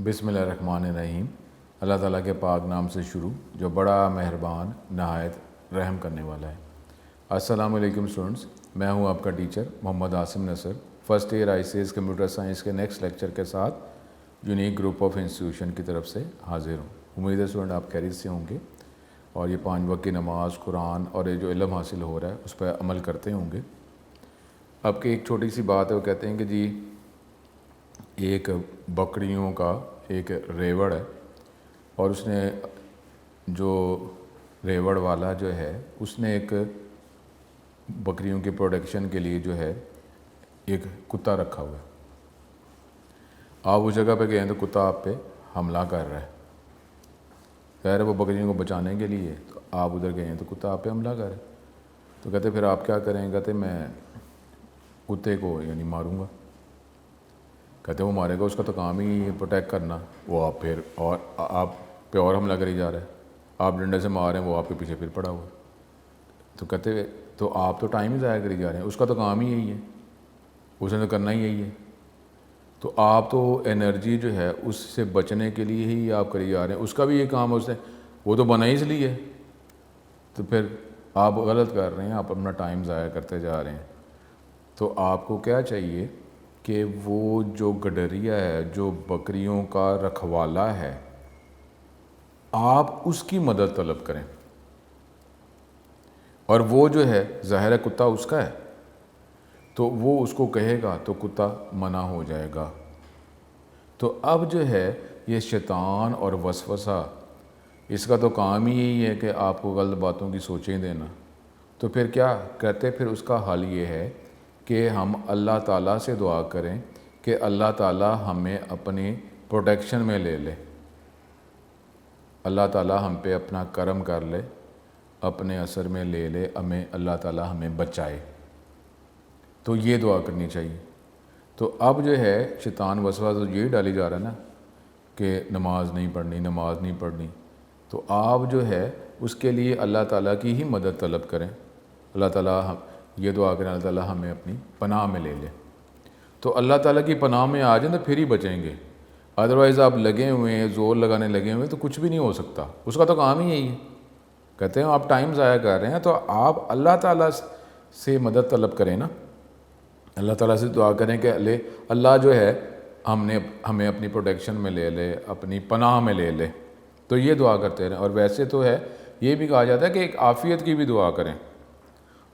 بسم اللہ الرحمن الرحیم۔ اللہ تعالیٰ کے پاک نام سے شروع جو بڑا مہربان نہایت رحم کرنے والا ہے۔ السلام علیکم اسٹوڈنٹس، میں ہوں آپ کا teacher Muhammad Asim Nasr, first year ICS computer science کے نیکسٹ لیکچر کے ساتھ یونیک گروپ آف انسٹیٹیوشن کی طرف سے حاضر ہوں۔ امید ہے اسٹوڈنٹ آپ خیریت سے ہوں گے اور یہ 5 وقت کی نماز، قرآن اور یہ جو علم حاصل ہو رہا ہے اس پہ عمل کرتے ہوں گے۔ اب کی ایک چھوٹی سی بات ہے، وہ کہتے ہیں کہ جی ایک بکریوں کا ایک ریوڑ ہے اور اس نے جو ریوڑ والا جو ہے اس نے ایک بکریوں کی پروٹیکشن کے لیے جو ہے ایک کتا رکھا ہوا ہے۔ آپ اس جگہ پہ گئے ہیں تو کتا آپ پہ حملہ کر رہا ہے، ظاہر ہے وہ بکریوں کو بچانے کے لیے، تو آپ ادھر گئے ہیں تو کتا آپ پہ حملہ کر رہا ہے۔ تو کہتے پھر آپ کیا کریں؟ کہتے میں کتے کو ماروں گا۔ کہتے وہ مارے گا، اس کا تو کام ہی پروٹیکٹ کرنا، وہ آپ پھر اور آپ پہ اور حملہ کری جا رہا ہے، آپ ڈنڈے سے مار رہے ہیں، وہ آپ کے پیچھے پھر پڑا ہوا ہے۔ تو کہتے تو آپ تو ٹائم ہی ضائع کری جا رہے ہیں، اس کا تو کام ہی یہی ہے، اس نے تو کرنا ہی یہی ہے۔ تو آپ تو انرجی جو ہے اس سے بچنے کے لیے ہی آپ کری جا رہے ہیں، اس کا بھی یہ کام ہے، اس نے وہ تو بنا ہی اس لیے ہے، تو پھر آپ غلط کر رہے ہیں، آپ اپنا ٹائم ضائع کرتے جا رہے ہیں۔ تو آپ کو کیا چاہیے کہ وہ جو گڈریا ہے، جو بکریوں کا رکھوالا ہے، آپ اس کی مدد طلب کریں، اور وہ جو ہے ظاہر ہے کتا اس کا ہے، تو وہ اس کو کہے گا تو کتا منع ہو جائے گا۔ تو اب جو ہے یہ شیطان اور وسوسہ، اس کا تو کام ہی یہی ہے کہ آپ کو غلط باتوں کی سوچیں دینا۔ تو پھر کیا کہتے؟ پھر اس کا حل یہ ہے کہ ہم اللہ تعالیٰ سے دعا کریں کہ اللہ تعالیٰ ہمیں اپنی پروٹیکشن میں لے لے، اللہ تعالیٰ ہم پہ اپنا کرم کر لے، اپنے اثر میں لے لے، ہمیں اللہ تعالیٰ ہمیں بچائے۔ تو یہ دعا کرنی چاہیے۔ تو اب جو ہے شیطان وسوسہ تو یہی ڈالی جا رہا ہے نا کہ نماز نہیں پڑھنی، نماز نہیں پڑھنی، تو آپ جو ہے اس کے لیے اللہ تعالیٰ کی ہی مدد طلب کریں، اللہ تعالیٰ یہ دعا کریں اللہ تعالیٰ ہمیں اپنی پناہ میں لے لے۔ تو اللہ تعالیٰ کی پناہ میں آ جائیں تو پھر ہی بچیں گے، ادروائز آپ لگے ہوئے ہیں، زور لگانے لگے ہوئے ہیں تو کچھ بھی نہیں ہو سکتا، اس کا تو کام ہی یہی ہے۔ کہتے ہیں آپ ٹائم ضائع کر رہے ہیں، تو آپ اللہ تعالیٰ سے مدد طلب کریں نا، اللہ تعالیٰ سے دعا کریں کہ اللہ جو ہے ہمیں اپنی پروٹیکشن میں لے لے، اپنی پناہ میں لے لے۔ تو یہ دعا کرتے رہیں۔ اور ویسے تو ہے یہ بھی کہا جاتا ہے کہ ایک عافیت کی بھی دعا کریں،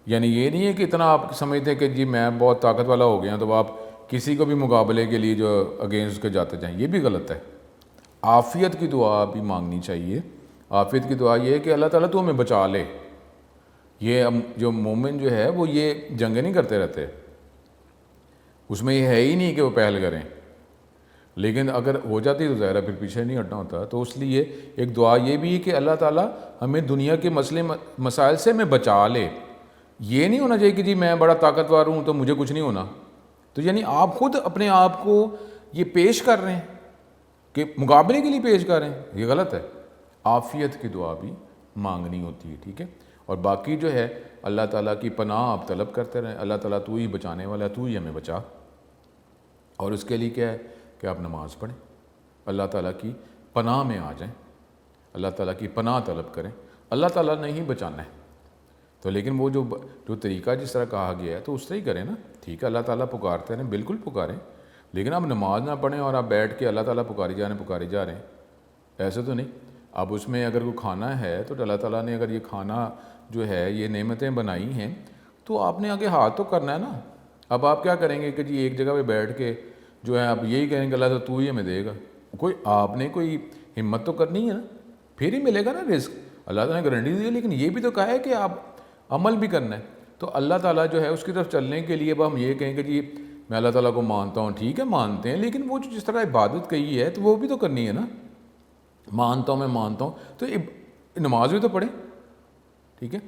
یعنی یہ نہیں ہے کہ اتنا آپ سمجھتے ہیں کہ جی میں بہت طاقت والا ہو گیا تو آپ کسی کو بھی مقابلے کے لیے جو اگینسٹ کے جاتے جائیں، یہ بھی غلط ہے۔ عافیت کی دعا بھی مانگنی چاہیے۔ عافیت کی دعا یہ ہے کہ اللہ تعالیٰ تو ہمیں بچا لے۔ یہ جو مومن جو ہے وہ یہ جنگیں نہیں کرتے رہتے، اس میں یہ ہے ہی نہیں کہ وہ پہل کریں، لیکن اگر ہو جاتی تو ظاہر ہے پھر پیچھے نہیں ہٹنا ہوتا۔ تو اس لیے ایک دعا یہ بھی ہے کہ اللہ تعالیٰ ہمیں دنیا کے مسائل سے ہمیں بچا لے۔ یہ نہیں ہونا چاہیے کہ جی میں بڑا طاقتور ہوں تو مجھے کچھ نہیں ہونا، تو یعنی آپ خود اپنے آپ کو یہ پیش کر رہے ہیں کہ مقابلے کے لیے پیش کر رہے ہیں، یہ غلط ہے۔ عافیت کی دعا بھی مانگنی ہوتی ہے، ٹھیک ہے۔ اور باقی جو ہے اللہ تعالیٰ کی پناہ آپ طلب کرتے رہیں، اللہ تعالیٰ تو ہی بچانے والا ہے، تو ہی ہمیں بچا۔ اور اس کے لیے کیا ہے کہ آپ نماز پڑھیں، اللہ تعالیٰ کی پناہ میں آ جائیں، اللہ تعالیٰ کی پناہ طلب کریں، اللہ تعالیٰ نے ہی بچانا ہے۔ تو لیکن وہ جو طریقہ جس طرح کہا گیا ہے تو اس طرح ہی کریں نا، ٹھیک ہے، اللہ تعالیٰ پکارتے رہیں، بالکل پکاریں، لیکن آپ نماز نہ پڑھیں اور آپ بیٹھ کے اللہ تعالیٰ پکاری جا رہے ہیں، ایسے تو نہیں۔ اب اس میں اگر کوئی کھانا ہے تو اللہ تعالیٰ نے اگر یہ کھانا جو ہے یہ نعمتیں بنائی ہیں تو آپ نے آگے ہاتھ تو کرنا ہے نا۔ اب آپ کیا کریں گے کہ جی ایک جگہ پہ بیٹھ کے جو ہے آپ یہی کہیں گے اللہ تو ہی ہمیں دے گا، آپ نے کوئی ہمت تو کرنی ہے نا، پھر ہی ملے گا نا رزق۔ اللہ تعالیٰ نے گارنٹی دی ہے، لیکن یہ بھی تو کہا ہے کہ آپ عمل بھی کرنا ہے۔ تو اللہ تعالیٰ جو ہے اس کی طرف چلنے کے لیے اب ہم یہ کہیں کہ جی میں اللہ تعالیٰ کو مانتا ہوں، ٹھیک ہے مانتے ہیں، لیکن وہ جو جس طرح عبادت کہی ہے تو وہ بھی تو کرنی ہے نا۔ مانتا ہوں میں مانتا ہوں تو نماز بھی تو پڑھیں، ٹھیک ہے۔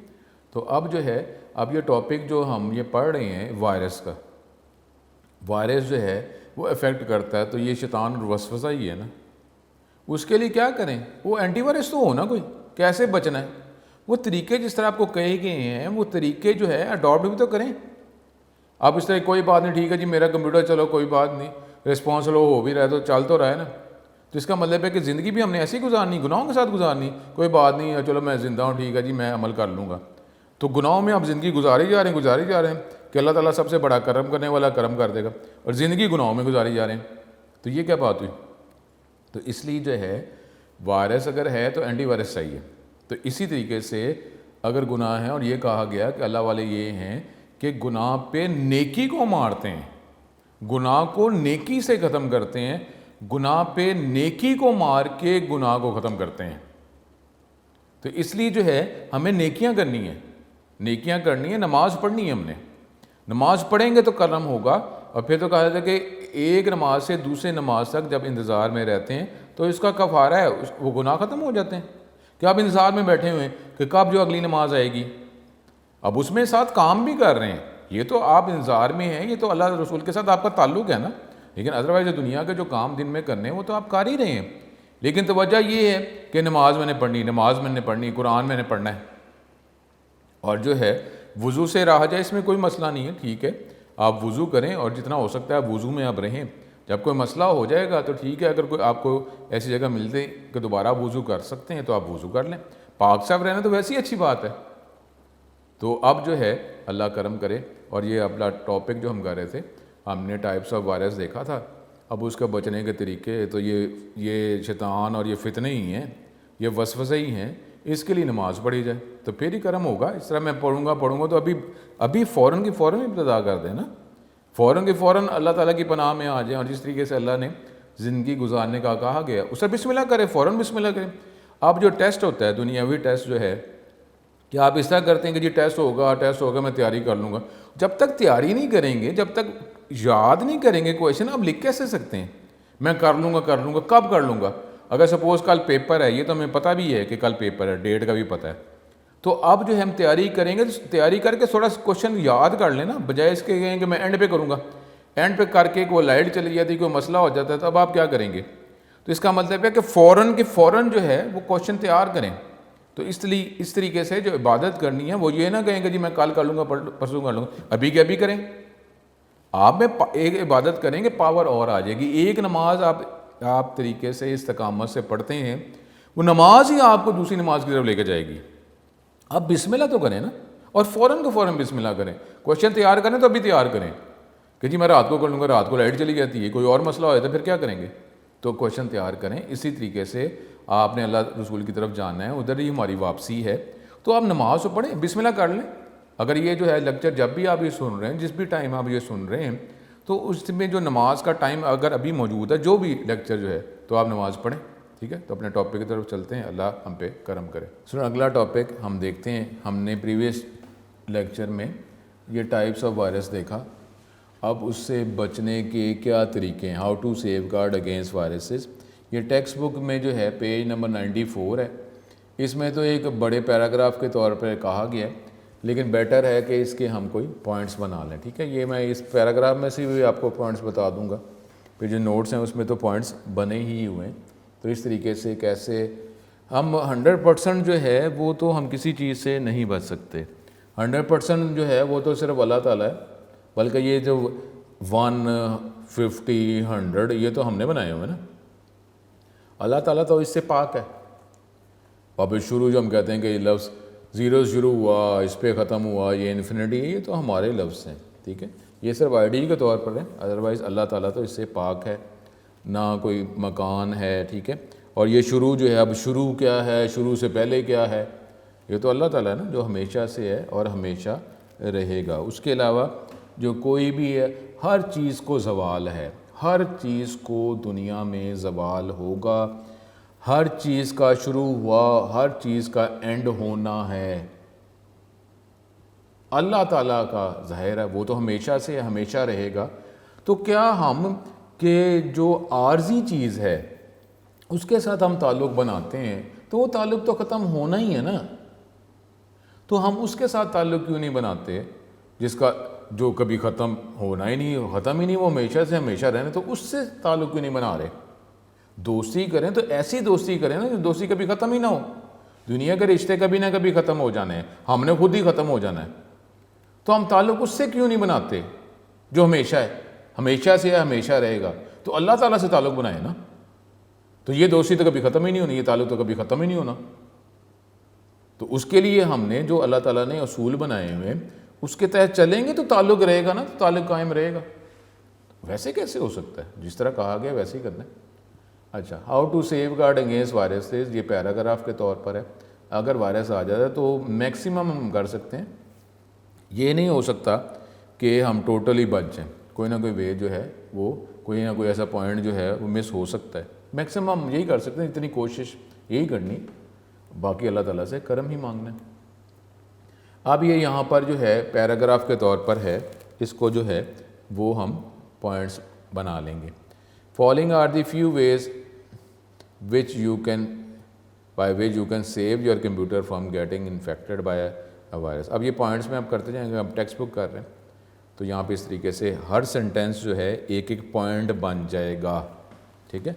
تو اب جو ہے اب یہ ٹاپک جو ہم یہ پڑھ رہے ہیں وائرس کا، وائرس جو ہے وہ افیکٹ کرتا ہے، تو یہ شیطان اور وسوسہ ہی ہے نا۔ اس کے لیے کیا کریں؟ وہ اینٹی وائرس تو ہونا کوئی، کیسے بچنا ہے، وہ طریقے جس طرح آپ کو کہے گئے ہیں وہ طریقے جو ہے اڈاپٹ بھی تو کریں۔ آپ اس طرح کوئی بات نہیں، ٹھیک ہے جی میرا کمپیوٹر چلو کوئی بات نہیں، رسپانس لو ہو بھی رہا ہے تو چل تو رہا ہے نا، تو اس کا مطلب ہے کہ زندگی بھی ہم نے ایسی گزارنی، گناہوں کے ساتھ گزارنی، کوئی بات نہیں چلو میں زندہ ہوں ٹھیک ہے جی میں عمل کر لوں گا، تو گناہوں میں آپ زندگی گزاری جا رہے ہیں کہ اللہ تعالیٰ سب سے بڑا کرم کرنے والا کرم کر دے گا، اور زندگی گناہوں میں گزاری جا رہے ہیں، تو یہ کیا بات ہوئی؟ تو اس لیے جو ہے وائرس اگر ہے تو اینٹی وائرس چاہیے۔ تو اسی طریقے سے اگر گناہ ہے، اور یہ کہا گیا کہ اللہ والے یہ ہیں کہ گناہ پہ نیکی کو مارتے ہیں، گناہ کو نیکی سے ختم کرتے ہیں، گناہ پہ نیکی کو مار کے گناہ کو ختم کرتے ہیں۔ تو اس لیے جو ہے ہمیں نیکیاں کرنی ہیں، نماز پڑھنی ہے، ہم نے نماز پڑھیں گے تو کرم ہوگا۔ اور پھر تو کہا جاتا ہے کہ ایک نماز سے دوسرے نماز تک جب انتظار میں رہتے ہیں تو اس کا کفارہ ہے، وہ گناہ ختم ہو جاتے ہیں کہ آپ انتظار میں بیٹھے ہوئے ہیں کہ کب جو اگلی نماز آئے گی، اب اس میں ساتھ کام بھی کر رہے ہیں، یہ تو آپ انتظار میں ہیں، یہ تو اللہ رسول کے ساتھ آپ کا تعلق ہے نا، لیکن ادروائز دنیا کے جو کام دن میں کرنے ہیں وہ تو آپ کر ہی رہے ہیں، لیکن توجہ یہ ہے کہ نماز میں نے پڑھنی، قرآن میں نے پڑھنا ہے، اور جو ہے وضو سے رہا جائے اس میں کوئی مسئلہ نہیں ہے، ٹھیک ہے آپ وضو کریں اور جتنا ہو سکتا ہے آپ وضو میں اب رہیں، جب کوئی مسئلہ ہو جائے گا تو ٹھیک ہے، اگر کوئی آپ کو ایسی جگہ ملتے کہ دوبارہ وضو کر سکتے ہیں تو آپ وضو کر لیں، پاک صاف رہنا تو ویسی اچھی بات ہے۔ تو اب جو ہے اللہ کرم کرے، اور یہ اپنا ٹاپک جو ہم کر رہے تھے، ہم نے ٹائپس آف وائرس دیکھا تھا، اب اس کا بچنے کے طریقے، تو یہ شیطان اور یہ فتنے ہی ہیں، یہ وسوسے ہی ہیں، اس کے لیے نماز پڑھی جائے تو پھر ہی کرم ہوگا۔ اس طرح میں پڑھوں گا تو ابھی فوراً کی فوراً ابتدا کر دیں نا، فوراً کی فوراً اللہ تعالیٰ کی پناہ میں آ جائیں، اور جس طریقے سے اللہ نے زندگی گزارنے کا کہا گیا اسے بسم اللہ کریں، فوراً بسم اللہ کریں۔ اب جو ٹیسٹ ہوتا ہے دنیاوی ٹیسٹ جو ہے کہ آپ اس طرح کرتے ہیں کہ جی ٹیسٹ ہوگا میں تیاری کر لوں گا، جب تک تیاری نہیں کریں گے، جب تک یاد نہیں کریں گے کویشچن، آپ لکھ کیسے سکتے ہیں میں کر لوں گا کب کر لوں گا؟ اگر سپوز کل پیپر ہے، یہ تو ہمیں پتہ بھی ہے کہ کل پیپر ہے، ڈیٹ کا بھی پتہ ہے، تو اب جو ہے ہم تیاری کریں گے، تیاری کر کے تھوڑا کویشچن یاد کر لیں نا، بجائے اس کے کہیں کہ میں اینڈ پہ کروں گا، اینڈ پہ کر کے کوئی لائٹ چلی جاتی، کوئی مسئلہ ہو جاتا ہے، تو اب آپ کیا کریں گے؟ تو اس کا مطلب ہے کہ فوراً جو ہے وہ کویشچن تیار کریں۔ تو اس طریقے سے جو عبادت کرنی ہے وہ یہ نہ کہیں کہ جی میں کل کر لوں گا، پرسوں کر لوں گا، ابھی کے ابھی کریں۔ آپ میں ایک عبادت کریں گے پاور اور آ جائے گی، ایک نماز آپ طریقے سے استقامت سے پڑھتے ہیں، وہ نماز ہی آپ کو دوسری نماز کی طرف لے کے جائے گی۔ آپ بسم اللہ تو کریں نا، اور فوراً بسم اللہ کریں، کویشچن تیار کریں تو ابھی تیار کریں کہ جی میں رات کو کر لوں گا، رات کو لائٹ چلی جاتی ہے، کوئی اور مسئلہ ہو جاتا ہے پھر کیا کریں گے؟ تو کویشچن تیار کریں۔ اسی طریقے سے آپ نے اللہ رسول کی طرف جانا ہے، ادھر ہی ہماری واپسی ہے، تو آپ نماز تو پڑھیں، بسم اللہ کر لیں۔ اگر یہ جو ہے لیکچر جب بھی آپ یہ سن رہے ہیں، جس بھی ٹائم آپ یہ سن رہے ہیں، تو اس میں جو نماز کا ٹائم اگر ابھی موجود ہے، جو بھی لیکچر جو ہے تو آپ نماز پڑھیں، ٹھیک ہے؟ تو اپنے ٹاپک کی طرف چلتے ہیں، اللہ ہم پہ کرم کرے۔ اگلا ٹاپک ہم دیکھتے ہیں، ہم نے پریویس لیکچر میں یہ ٹائپس آف وائرس دیکھا، اب اس سے بچنے کے کیا طریقے ہیں، how to safeguard against viruses. یہ ٹیکسٹ بک میں جو ہے پیج نمبر 94 ہے، اس میں تو ایک بڑے پیراگراف کے طور پر کہا گیا ہے، لیکن بیٹر ہے کہ اس کے ہم کوئی پوائنٹس بنا لیں، ٹھیک ہے؟ یہ میں اس پیراگراف میں سے بھی آپ کو پوائنٹس بتا دوں گا، پھر جو نوٹس ہیں اس میں تو پوائنٹس بنے ہی ہوئے ہیں۔ تو اس طریقے سے کیسے ہم 100% جو ہے وہ تو ہم کسی چیز سے نہیں بچ سکتے، 100% جو ہے وہ تو صرف اللہ تعالیٰ ہے، بلکہ یہ جو 1 50 100 یہ تو ہم نے بنائے ہوئے نا، اللہ تعالیٰ تو اس سے پاک ہے۔ اور پھر شروع جو ہم کہتے ہیں کہ یہ لفظ 0 شروع ہوا، اس پہ ختم ہوا، یہ انفینٹی ہے، یہ تو ہمارے لفظ ہیں، ٹھیک ہے؟ یہ صرف آئیڈیا کے طور پر ہے، ادروائز اللہ تعالیٰ تو اس سے پاک ہے، نہ کوئی مکان ہے، ٹھیک ہے؟ اور یہ شروع جو ہے، اب شروع کیا ہے، شروع سے پہلے کیا ہے، یہ تو اللہ تعالیٰ ہے نا جو ہمیشہ سے ہے اور ہمیشہ رہے گا۔ اس کے علاوہ جو کوئی بھی ہے، ہر چیز کو زوال ہے، ہر چیز کو دنیا میں زوال ہوگا، ہر چیز کا شروع ہوا، ہر چیز کا اینڈ ہونا ہے، اللہ تعالیٰ کا ظاہر ہے، وہ تو ہمیشہ سے ہمیشہ رہے گا۔ تو کیا ہم کہ جو عارضی چیز ہے اس کے ساتھ ہم تعلق بناتے ہیں تو وہ تعلق تو ختم ہونا ہی ہے نا، تو ہم اس کے ساتھ تعلق کیوں نہیں بناتے جس کا جو کبھی ختم ہونا ہی نہیں، ختم ہی نہیں، وہ ہمیشہ سے ہمیشہ رہنا، تو اس سے تعلق کیوں نہیں بنا رہے؟ دوستی کریں تو ایسی دوستی کریں نا جو دوستی کبھی ختم ہی نہ ہو، دنیا کے رشتے کبھی نہ کبھی ختم ہو جانے ہیں، ہم نے خود ہی ختم ہو جانا ہے، تو ہم تعلق اس سے کیوں نہیں بناتے جو ہمیشہ ہے، ہمیشہ سے ہے، ہمیشہ رہے گا، تو اللہ تعالیٰ سے تعلق بنائیں نا۔ تو یہ دوستی تو کبھی ختم ہی نہیں ہونی, یہ تعلق تو کبھی ختم ہی نہیں ہونا. تو اس کے لیے ہم نے جو اللہ تعالیٰ نے اصول بنائے ہوئے اس کے تحت چلیں گے تو تعلق رہے گا نا, تو تعلق قائم رہے گا. ویسے کیسے ہو سکتا ہے؟ جس طرح کہا گیا ویسے ہی کرنا ہے. اچھا, how to safeguard against viruses, یہ پیراگراف کے طور پر ہے. اگر وائرس آ جاتا ہے تو میکسیمم ہم کر سکتے ہیں. یہ نہیں ہو سکتا کہ ہم ٹوٹلی بچ جائیں, کوئی نہ کوئی وے جو ہے وہ کوئی نہ کوئی ایسا پوائنٹ جو ہے وہ مس ہو سکتا ہے. میکسیمم ہم یہی کر سکتے ہیں, اتنی کوشش یہی کرنی, باقی اللہ تعالیٰ سے کرم ہی مانگنا ہے. اب یہ یہاں پر جو ہے پیراگراف کے طور پر ہے, اس کو جو ہے وہ ہم پوائنٹس بنا لیں گے. Following are the few ways by which you can save your computer from getting infected by a virus. اب یہ پوائنٹس میں آپ کرتے جائیں گے, ہم ٹیکسٹ بک کر رہے ہیں تو یہاں پہ اس طریقے سے ہر سینٹینس جو ہے ایک ایک پوائنٹ بن جائے گا. ٹھیک ہے,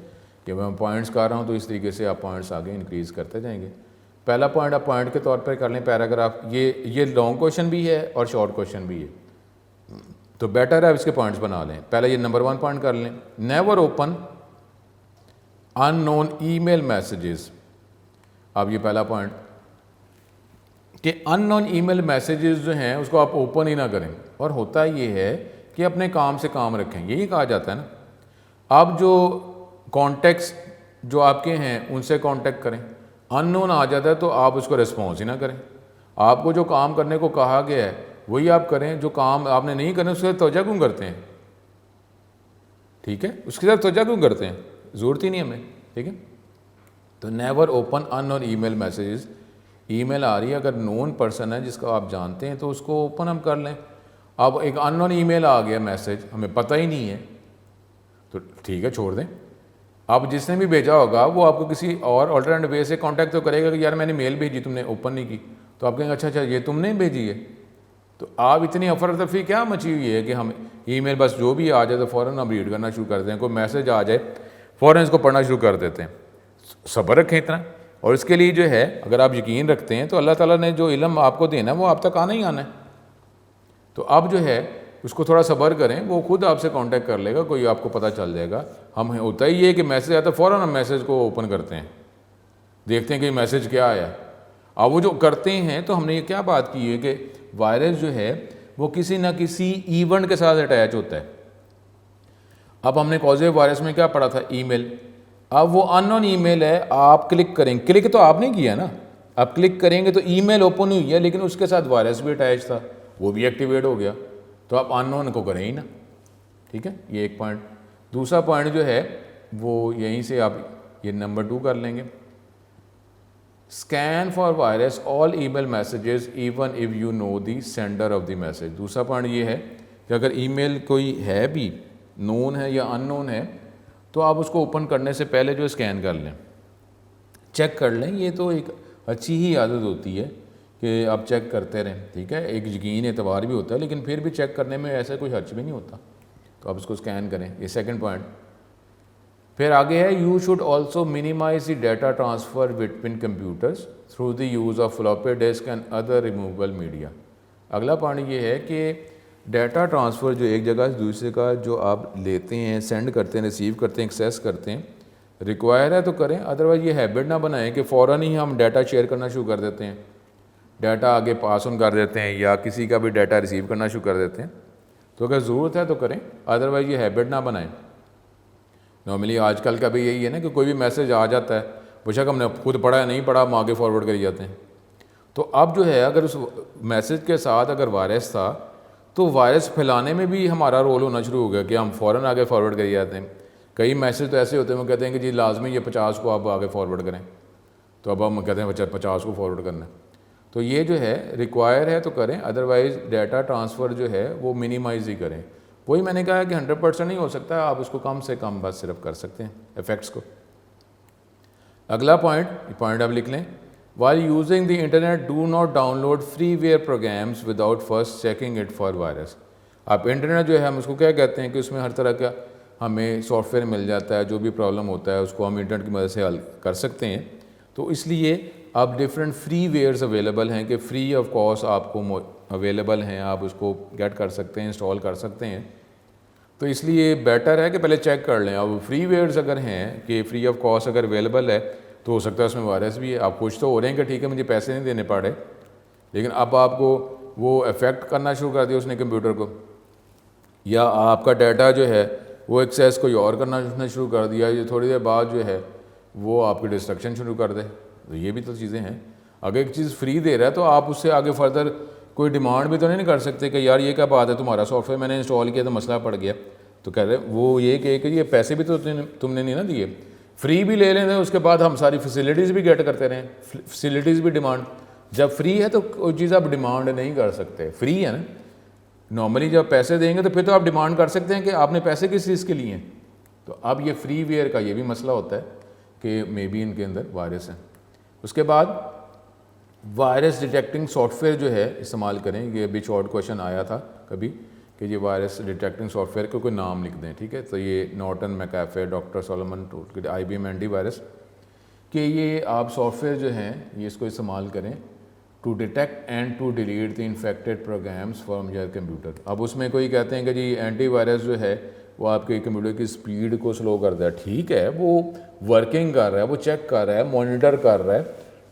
کہ میں پوائنٹس کر رہا ہوں تو اس طریقے سے آپ پوائنٹس آگے انکریز کرتے جائیں گے. پہلا پوائنٹ آپ پوائنٹ کے طور پر کر لیں پیراگراف, یہ لانگ کوشچن بھی ہے اور شارٹ کوشچن بھی ہے, تو بیٹر ہے آپ اس کے پوائنٹس بنا لیں. پہلے یہ نمبر 1 پوائنٹ کر لیں, نیور اوپن ان نون ای میل میسیجز. اب یہ پہلا پوائنٹ کہ ان نون ای میل میسیجز جو ہیں اس کو آپ اوپن ہی نہ کریں. اور ہوتا یہ ہے کہ اپنے کام سے کام رکھیں, یہی کہا جاتا ہے نا. آپ جو کانٹیکٹس جو آپ کے ہیں ان سے کانٹیکٹ کریں, ان نون آ جاتا ہے تو آپ اس کو رسپانس ہی نہ کریں. آپ کو جو کام کرنے کو کہا گیا ہے وہی آپ کریں, جو کام آپ نے نہیں کرنا اس کے ساتھ توجہ کیوں کرتے ہیں؟ ٹھیک ہے, اس کے ساتھ توجہ کیوں کرتے ہیں؟ ضرورت ہی نہیں ہمیں. ٹھیک ہے, تو نیور اوپن ان نون ای میل میسیجز. ای میل آ رہی ہے, اگر نون پرسن ہے جس کو آپ جانتے ہیں تو اس کو اوپن ہم کر لیں. اب ایک ان نون ای میل آ گیا میسیج, ہمیں پتہ ہی نہیں ہے تو ٹھیک ہے چھوڑ دیں. اب جس نے بھی بھیجا ہوگا وہ آپ کو کسی اور آلٹرنیٹ وے سے کانٹیکٹ تو کرے گا کہ یار میں نے میل بھیجی تم نے اوپن نہیں کی, تو آپ کہیں گے اچھا یہ تم نے بھیجی ہے. تو آپ اتنی افراتفری کیا مچی ہوئی ہے کہ ہم ای میل بس جو بھی آ جائے تو فوراً ہم ریڈ کرنا شروع کر دیں, کوئی میسیج آ جائے فوراً اس کو پڑھنا شروع کر دیتے ہیں. صبر رکھیں اتنا. اور اس کے لیے جو ہے اگر آپ یقین رکھتے ہیں تو اللہ تعالیٰ نے جو علم آپ کو دینا ہے وہ آپ تک آنا ہی آنا ہے. تو اب جو ہے اس کو تھوڑا صبر کریں, وہ خود آپ سے کانٹیکٹ کر لے گا, کوئی آپ کو پتہ چل جائے گا. ہم ہوتا ہی یہ کہ میسیج آتا ہے فوراً ہم میسیج کو اوپن کرتے ہیں, دیکھتے ہیں کہ میسیج کیا آیا. اب وہ جو کرتے ہیں تو ہم نے یہ کیا بات کی ہے کہ وائرس جو ہے وہ کسی نہ کسی ایونٹ کے ساتھ اٹیچ ہوتا ہے. اب ہم نے کازیو وائرس میں کیا پڑھا تھا؟ ای میل. اب وہ ان نون ای میل ہے, آپ کلک کریں, کلک تو آپ نے کیا نا, آپ کلک کریں گے تو ای میل اوپن ہوئی ہے لیکن اس کے ساتھ وائرس بھی اٹیچ تھا, وہ بھی ایکٹیویٹ ہو گیا, تو آپ ان نون کو کریں ہی نا. ٹھیک ہے, یہ ایک پوائنٹ. دوسرا پوائنٹ جو ہے وہ یہیں سے آپ یہ نمبر 2 کر لیں گے, scan for virus all email messages even if you know the sender of the message. دوسرا پوائنٹ یہ ہے کہ اگر ای میل کوئی ہے بھی نون ہے یا ان نون ہے تو آپ اس کو اوپن کرنے سے پہلے جو اسکین کر لیں, چیک کر لیں. یہ تو ایک اچھی ہی عادت ہوتی ہے کہ آپ چیک کرتے رہیں. ٹھیک ہے, ایک یقین اعتبار بھی ہوتا ہے لیکن پھر بھی چیک کرنے میں ایسا کوئی حرج بھی نہیں ہوتا, تو آپ اس کو اسکین کریں. یہ سیکنڈ پوائنٹ. پھر آگے ہے you should also minimize the data transfer between computers through the use of floppy disk and other removable media. اگلا پوائنٹ یہ ہے کہ ڈیٹا ٹرانسفر جو ایک جگہ سے دوسرے کا جو آپ لیتے ہیں, سینڈ کرتے ہیں, ریسیو کرتے ہیں, ایکسیس کرتے ہیں, ریکوائر ہے تو کریں, ادروائز یہ ہیبٹ نہ بنائیں کہ فوراً ہی ہم ڈیٹا شیئر کرنا شروع کر دیتے ہیں, ڈیٹا آگے پاس آن کر دیتے ہیں یا کسی کا بھی ڈیٹا ریسیو کرنا شروع کر دیتے ہیں. تو اگر ضرورت ہے تو کریں, ادروائز یہ ہیبٹ نہ بنائیں. نارملی آج کل کا بھی یہی ہے نا کہ کوئی بھی میسیج آ جاتا ہے, بے شک ہم نے خود پڑھا ہے نہیں پڑھا ہم آگے فارورڈ کری جاتے ہیں. تو اب جو ہے اگر اس میسیج کے ساتھ اگر وائرس تھا تو وائرس پھیلانے میں بھی ہمارا رول ہونا شروع ہو گیا کہ ہم فوراً آگے فارورڈ کری جاتے ہیں. کئی میسیج تو ایسے ہوتے ہیں وہ کہتے ہیں کہ جی لازمی یہ 50 کو آپ آگے فارورڈ کریں, تو اب ہم کہتے ہیں 50 کو فارورڈ کرنا ہے. تو یہ جو ہے ریکوائر ہے تو کریں, ادروائز ڈیٹا ٹرانسفر جو ہے وہ منیمائز ہی کریں. وہی میں نے کہا کہ 100% نہیں ہو سکتا, آپ اس کو کم سے کم بس صرف کر سکتے ہیں ایفیکٹس کو. اگلا پوائنٹ آپ لکھ لیں, while using the internet do not download freeware programs without first checking it for virus. آپ انٹرنیٹ جو ہے ہم اس کو کیا کہتے ہیں کہ اس میں ہر طرح کا ہمیں سافٹ ویئر مل جاتا ہے, جو بھی پرابلم ہوتا ہے اس کو ہم انٹرنیٹ کی مدد سے حل کر سکتے ہیں. تو اس لیے اب ڈفرینٹ فری ویئرز اویلیبل ہیں کہ فری آف کاسٹ آپ کو اویلیبل ہیں, آپ اس کو گیٹ کر سکتے ہیں, انسٹال کر سکتے ہیں. تو اس لیے بیٹر ہے کہ پہلے چیک کر لیں. اب فری ویئرز اگر ہیں کہ فری آف کاسٹ اگر اویلیبل ہے تو ہو سکتا ہے اس میں وائرس بھی ہے. آپ خوش تو ہو رہے ہیں کہ ٹھیک ہے مجھے پیسے نہیں دینے پڑے, لیکن اب آپ کو وہ افیکٹ کرنا شروع کر دیا اس نے کمپیوٹر کو, یا آپ کا ڈیٹا جو ہے وہ ایکسیس کوئی اور کرنا شروع کر دیا, یہ تھوڑی دیر بعد جو ہے وہ آپ کی ڈسٹرکشن شروع کر دے. تو یہ بھی تو چیزیں ہیں. اگر ایک چیز فری دے رہا ہے تو آپ اس سے آگے فردر کوئی ڈیمانڈ بھی تو نہیں کر سکتے کہ یار یہ کیا بات ہے, تمہارا سافٹ ویئر میں نے انسٹال کیا تو مسئلہ پڑ گیا. تو کہہ رہے وہ یہ کہ یہ پیسے بھی تو تم نے نہیں نا دیے, فری بھی لے لیں, اس کے بعد ہم ساری فیسلٹیز بھی گیٹ کرتے رہیں, فیسلٹیز بھی ڈیمانڈ. جب فری ہے تو کوئی چیز آپ ڈیمانڈ نہیں کر سکتے, فری ہے نا. نارملی جب پیسے دیں گے تو پھر تو آپ ڈیمانڈ کر سکتے ہیں کہ آپ نے پیسے کس چیز کے لیے ہیں. تو اب یہ فری ویئر کا یہ بھی مسئلہ ہوتا ہے کہ مے بی ان کے اندر وائرس ہیں. اس کے بعد وائرس ڈیٹیکٹنگ سافٹ ویئر جو ہے استعمال کریں. یہ ابھی شارٹ کویشچن آیا تھا کبھی کہ یہ وائرس ڈیٹیکٹنگ سافٹ ویئر کو کوئی نام لکھ دیں, ٹھیک ہے. تو یہ نارٹن میکافے, ڈاکٹر سولومن ٹول, آئی بی ایم اینٹی وائرس, کہ یہ آپ سافٹ ویئر جو ہیں یہ اس کو استعمال کریں to detect and to delete the infected programs from your computer. اب اس میں کوئی کہتے ہیں کہ جی اینٹی وائرس جو ہے وہ آپ کے کمپیوٹر کی اسپیڈ کو سلو کر دے. ٹھیک ہے, وہ ورکنگ کر رہا ہے, وہ چیک کر رہا ہے, مانیٹر کر رہا ہے,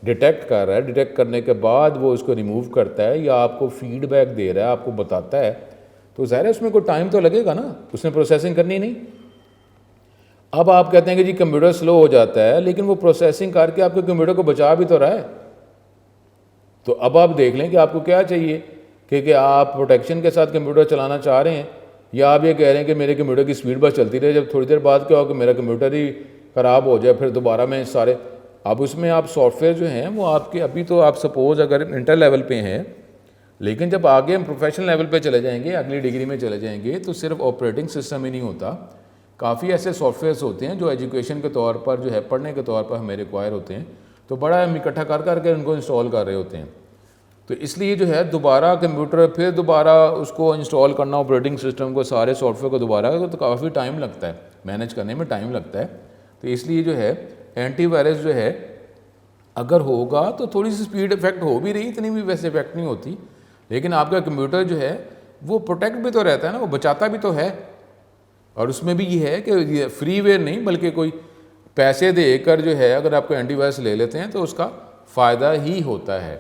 ڈیٹیکٹ کر رہا ہے, ڈیٹیکٹ کرنے کے بعد وہ اس کو ریموو کرتا ہے یا آپ کو فیڈ بیک دے رہا ہے, آپ کو بتاتا ہے, تو ظاہر ہے اس میں کوئی ٹائم تو لگے گا نا, اس نے پروسیسنگ کرنی نہیں. اب آپ کہتے ہیں کہ جی کمپیوٹر سلو ہو جاتا ہے, لیکن وہ پروسیسنگ کر کے آپ کے کمپیوٹر کو بچا بھی تو رہا ہے. تو اب آپ دیکھ لیں کہ آپ کو کیا چاہیے, کہ آپ پروٹیکشن کے ساتھ کمپیوٹر چلانا چاہ رہے ہیں, یا آپ یہ کہہ رہے ہیں کہ میرے کمپیوٹر کی سپیڈ بس چلتی رہے, جب تھوڑی دیر بعد کیا ہو کہ میرا کمپیوٹر ہی خراب ہو جائے, پھر دوبارہ میں سارے. اب اس میں آپ سافٹ ویئر جو ہیں وہ آپ کے ابھی تو آپ سپوز اگر انٹر لیول پہ ہیں, لیکن جب آگے ہم پروفیشنل لیول پہ چلے جائیں گے, اگلی ڈگری میں چلے جائیں گے, تو صرف آپریٹنگ سسٹم ہی نہیں ہوتا, کافی ایسے سافٹ ویئرس ہوتے ہیں جو ایجوکیشن کے طور پر جو ہے پڑھنے کے طور پر ہمیں ریکوائر ہوتے ہیں, تو بڑا ہم اکٹھا کر کے ان کو انسٹال کر رہے ہوتے ہیں. تو اس لیے جو ہے دوبارہ کمپیوٹر پھر دوبارہ اس کو انسٹال کرنا, آپریٹنگ سسٹم کو, سارے سافٹ ویئر کو دوبارہ, تو کافی ٹائم لگتا ہے, مینیج کرنے میں ٹائم لگتا ہے. تو اس لیے جو ہے اینٹی وائرس جو ہے اگر ہوگا تو تھوڑی سی اسپیڈ افیکٹ ہو بھی رہی, اتنی بھی ویسے افیکٹ نہیں ہوتی, لیکن آپ کا کمپیوٹر جو ہے وہ پروٹیکٹ بھی تو رہتا ہے نا, وہ بچاتا بھی تو ہے. اور اس میں بھی یہ ہے کہ یہ فری ویئر نہیں بلکہ کوئی پیسے دے کر جو ہے اگر آپ کو اینٹی وائرس لے لیتے ہیں تو اس کا فائدہ ہی ہوتا ہے.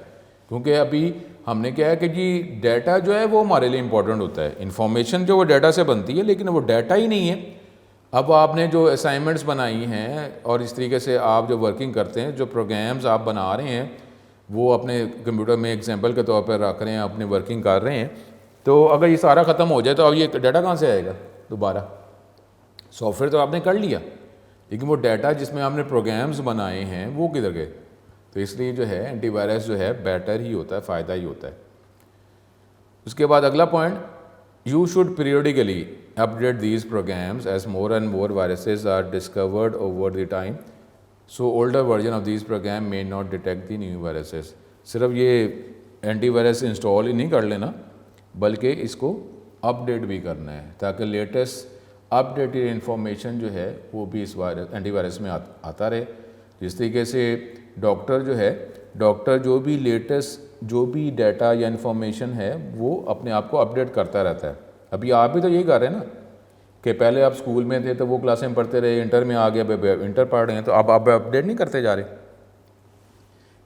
کیونکہ ابھی ہم نے کیا ہے کہ جی ڈیٹا جو ہے وہ ہمارے لیے امپورٹنٹ ہوتا ہے, انفارمیشن جو وہ ڈیٹا سے بنتی ہے, لیکن وہ ڈیٹا ہی نہیں ہے. اب آپ نے جو اسائنمنٹس بنائی ہیں اور اس طریقے سے آپ جو ورکنگ کرتے ہیں, جو پروگرامز آپ بنا رہے ہیں وہ اپنے کمپیوٹر میں ایگزامپل کے طور پر رکھ رہے ہیں, اپنی ورکنگ کر رہے ہیں, تو اگر یہ سارا ختم ہو جائے تو اب یہ ڈیٹا کہاں سے آئے گا دوبارہ؟ سافٹ ویئر تو آپ نے کر لیا, لیکن وہ ڈیٹا جس میں آپ نے پروگرامز بنائے ہیں وہ کدھر گئے؟ تو اس لیے جو ہے اینٹی وائرس جو ہے بیٹر ہی ہوتا ہے, فائدہ ہی ہوتا ہے. اس کے بعد اگلا point, you should periodically update these programs as more and more viruses are discovered over the time, so older version of these program may not detect the new viruses. صرف یہ اینٹی وائرس انسٹال ہی نہیں کر لینا بلکہ اس کو اپ date بھی کرنا ہے تاکہ لیٹسٹ اپ ڈیٹڈ انفارمیشن جو ہے وہ بھی اس اینٹی وائرس میں آتا رہے. جس طریقے سے ڈاکٹر جو ہے, ڈاکٹر جو بھی لیٹسٹ جو بھی ڈیٹا یا انفارمیشن ہے وہ اپنے آپ کو اپڈیٹ کرتا رہتا ہے. ابھی آپ بھی تو یہی کر رہے ہیں نا کہ پہلے آپ اسکول میں تھے تو وہ کلاسیں پڑھتے رہے, انٹر میں آ گیا, انٹر پڑھ رہے ہیں تو اب آپ اپڈیٹ نہیں کرتے جا رہے.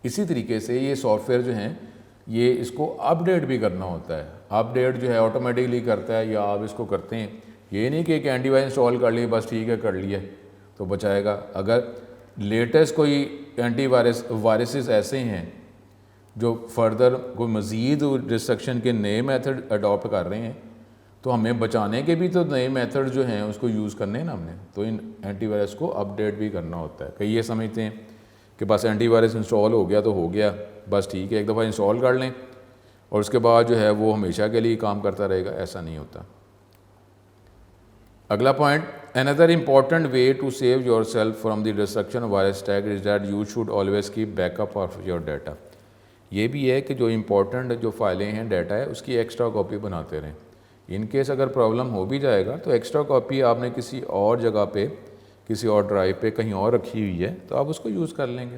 اسی طریقے سے یہ سافٹ ویئر جو ہیں یہ اس کو اپڈیٹ بھی کرنا ہوتا ہے. اپڈیٹ جو ہے آٹومیٹکلی کرتا ہے یا آپ اس کو کرتے ہیں, یہ نہیں کہ ایک اینٹی وائرس انسٹال کر لی بس ٹھیک ہے کر لیا تو بچائے گا. اگر لیٹسٹ کوئی اینٹی وائرسز ایسے ہیں جو فردر کوئی مزید ڈسٹرکشن کے نئے میتھڈ اڈاپٹ کر رہے ہیں تو ہمیں بچانے کے بھی تو نئے میتھڈ جو ہیں اس کو یوز کرنے ہیں نا ہم نے, تو ان اینٹی وائرس کو اپڈیٹ بھی کرنا ہوتا ہے. کئی یہ سمجھتے ہیں کہ بس اینٹی وائرس انسٹال ہو گیا تو ہو گیا, بس ٹھیک ہے ایک دفعہ انسٹال کر لیں اور اس کے بعد جو ہے وہ ہمیشہ کے لیے کام کرتا رہے گا, ایسا نہیں ہوتا. اگلا point, another important way to save yourself from the destruction of virus attack is that you should always keep backup of your data. یہ بھی ہے کہ جو امپورٹنٹ جو فائلیں ہیں ڈیٹا ہے اس کی ایکسٹرا کاپی بناتے رہیں. ان کیس اگر پرابلم ہو بھی جائے گا تو ایکسٹرا کاپی آپ نے کسی اور جگہ پہ کسی اور ڈرائیو پہ کہیں اور رکھی ہوئی ہے تو آپ اس کو یوز کر لیں گے.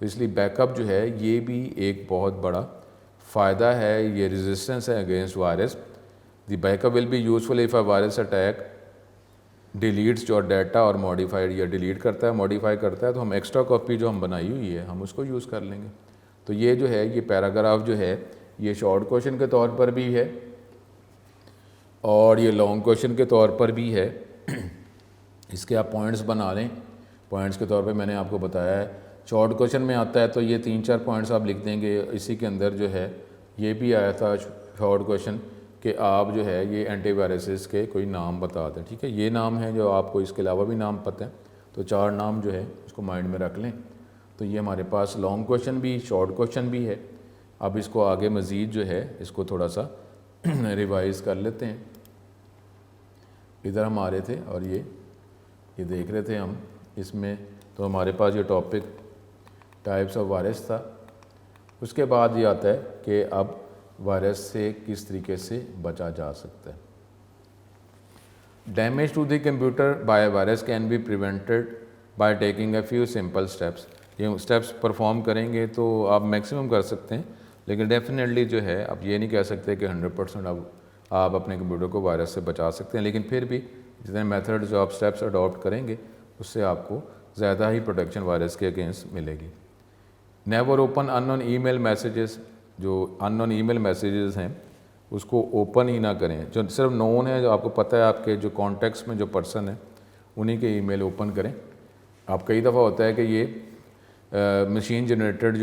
تو اس لیے بیک اپ جو ہے یہ بھی ایک بہت بڑا فائدہ ہے, یہ ریزسٹنس ہے against virus. The backup will be useful if a virus attack deletes your data اور ماڈیفائڈ، یا ڈیلیٹ کرتا ہے ماڈیفائی کرتا ہے تو ہم ایکسٹرا کاپی جو ہم بنائی ہوئی ہے ہم اس کو یوز کر لیں گے. تو یہ جو ہے یہ پیراگراف جو ہے یہ شارٹ کویشچن کے طور پر بھی ہے اور یہ لانگ کویشچن کے طور پر بھی ہے. اس کے آپ پوائنٹس بنا لیں. پوائنٹس کے طور پہ میں نے آپ کو بتایا ہے شارٹ کویشچن میں آتا ہے تو یہ 3-4 پوائنٹس آپ لکھ دیں گے. اسی کے اندر جو ہے یہ بھی آیا تھا شارٹ کویشچن کہ آپ جو ہے یہ اینٹی وائرسز کے کوئی نام بتا دیں. ٹھیک ہے، یہ نام ہے جو آپ کو اس کے علاوہ بھی نام پتہ ہیں تو 4 نام جو ہے اس کو مائنڈ میں رکھ لیں. تو یہ ہمارے پاس لانگ کویشچن بھی شارٹ کویشچن بھی ہے. اب اس کو آگے مزید جو ہے اس کو تھوڑا سا ریوائز کر لیتے ہیں. ادھر ہم آ رہے تھے اور یہ دیکھ رہے تھے ہم اس میں. تو ہمارے پاس یہ ٹاپک ٹائپس آف وائرس تھا. اس کے بعد یہ آتا ہے کہ اب وائرس سے کس طریقے سے بچا جا سکتا ہے. Damage to the computer by virus can be prevented by taking a few simple steps. یہ اسٹیپس پرفارم کریں گے تو آپ میکسیمم کر سکتے ہیں لیکن ڈیفینیٹلی جو ہے آپ یہ نہیں کہہ سکتے کہ 100% اب آپ اپنے کمپیوٹر کو وائرس سے بچا سکتے ہیں. لیکن پھر بھی جتنے میتھڈ جو آپ اسٹیپس اڈاپٹ کریں گے اس سے آپ کو زیادہ ہی پروٹیکشن وائرس کے اگینسٹ ملے گی. نیور اوپن ان نون ای میل میسیجز. جو ان نون ای میل میسیجز ہیں اس کو اوپن ہی نہ کریں. جو صرف نون ہے جو آپ کو پتہ ہے آپ کے جو کانٹیکٹس میں جو پرسن ہیں انہی کے ای میل اوپن کریں. آپ کئی دفعہ ہوتا ہے کہ یہ مشین جنریٹڈ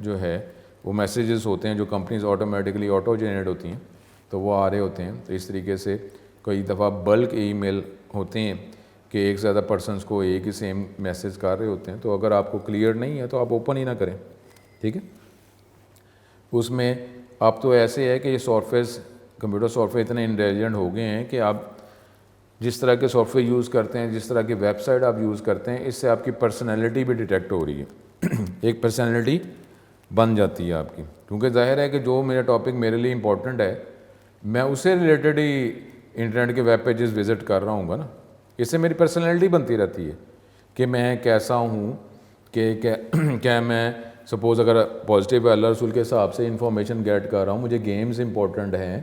جو ہے وہ میسیجز ہوتے ہیں جو کمپنیز آٹومیٹکلی آٹو جنریٹ ہوتی ہیں تو وہ آ رہے ہوتے ہیں. تو اس طریقے سے کئی دفعہ بلک ای میل ہوتے ہیں کہ ایک زیادہ پرسنس کو ایک ہی سیم میسیج کر رہے ہوتے ہیں. تو اگر آپ کو کلیئر نہیں ہے تو آپ اوپن ہی نہ کریں. ٹھیک ہے، اس میں اب تو ایسے ہے کہ یہ softwares computer software اتنے انٹیلیجنٹ ہو گئے ہیں کہ آپ جس طرح کے سافٹ ویئر یوز کرتے ہیں جس طرح کی ویب سائٹ آپ یوز کرتے ہیں اس سے آپ کی پرسنالٹی بھی ڈیٹیکٹ ہو رہی ہے. ایک پرسنالٹی بن جاتی ہے آپ کی. کیونکہ ظاہر ہے کہ جو میرا ٹاپک میرے لیے امپورٹنٹ ہے میں اسے ریلیٹڈ ہی انٹرنیٹ کے ویب پیجز وزٹ کر رہا ہوں گا نا. اس سے میری پرسنالٹی بنتی رہتی ہے کہ میں کیسا ہوں کہ کیا میں سپوز اگر پازیٹیو اللہ رسول کے حساب سے انفارمیشن گیٹ کر رہا ہوں. مجھے گیمز امپورٹنٹ ہیں،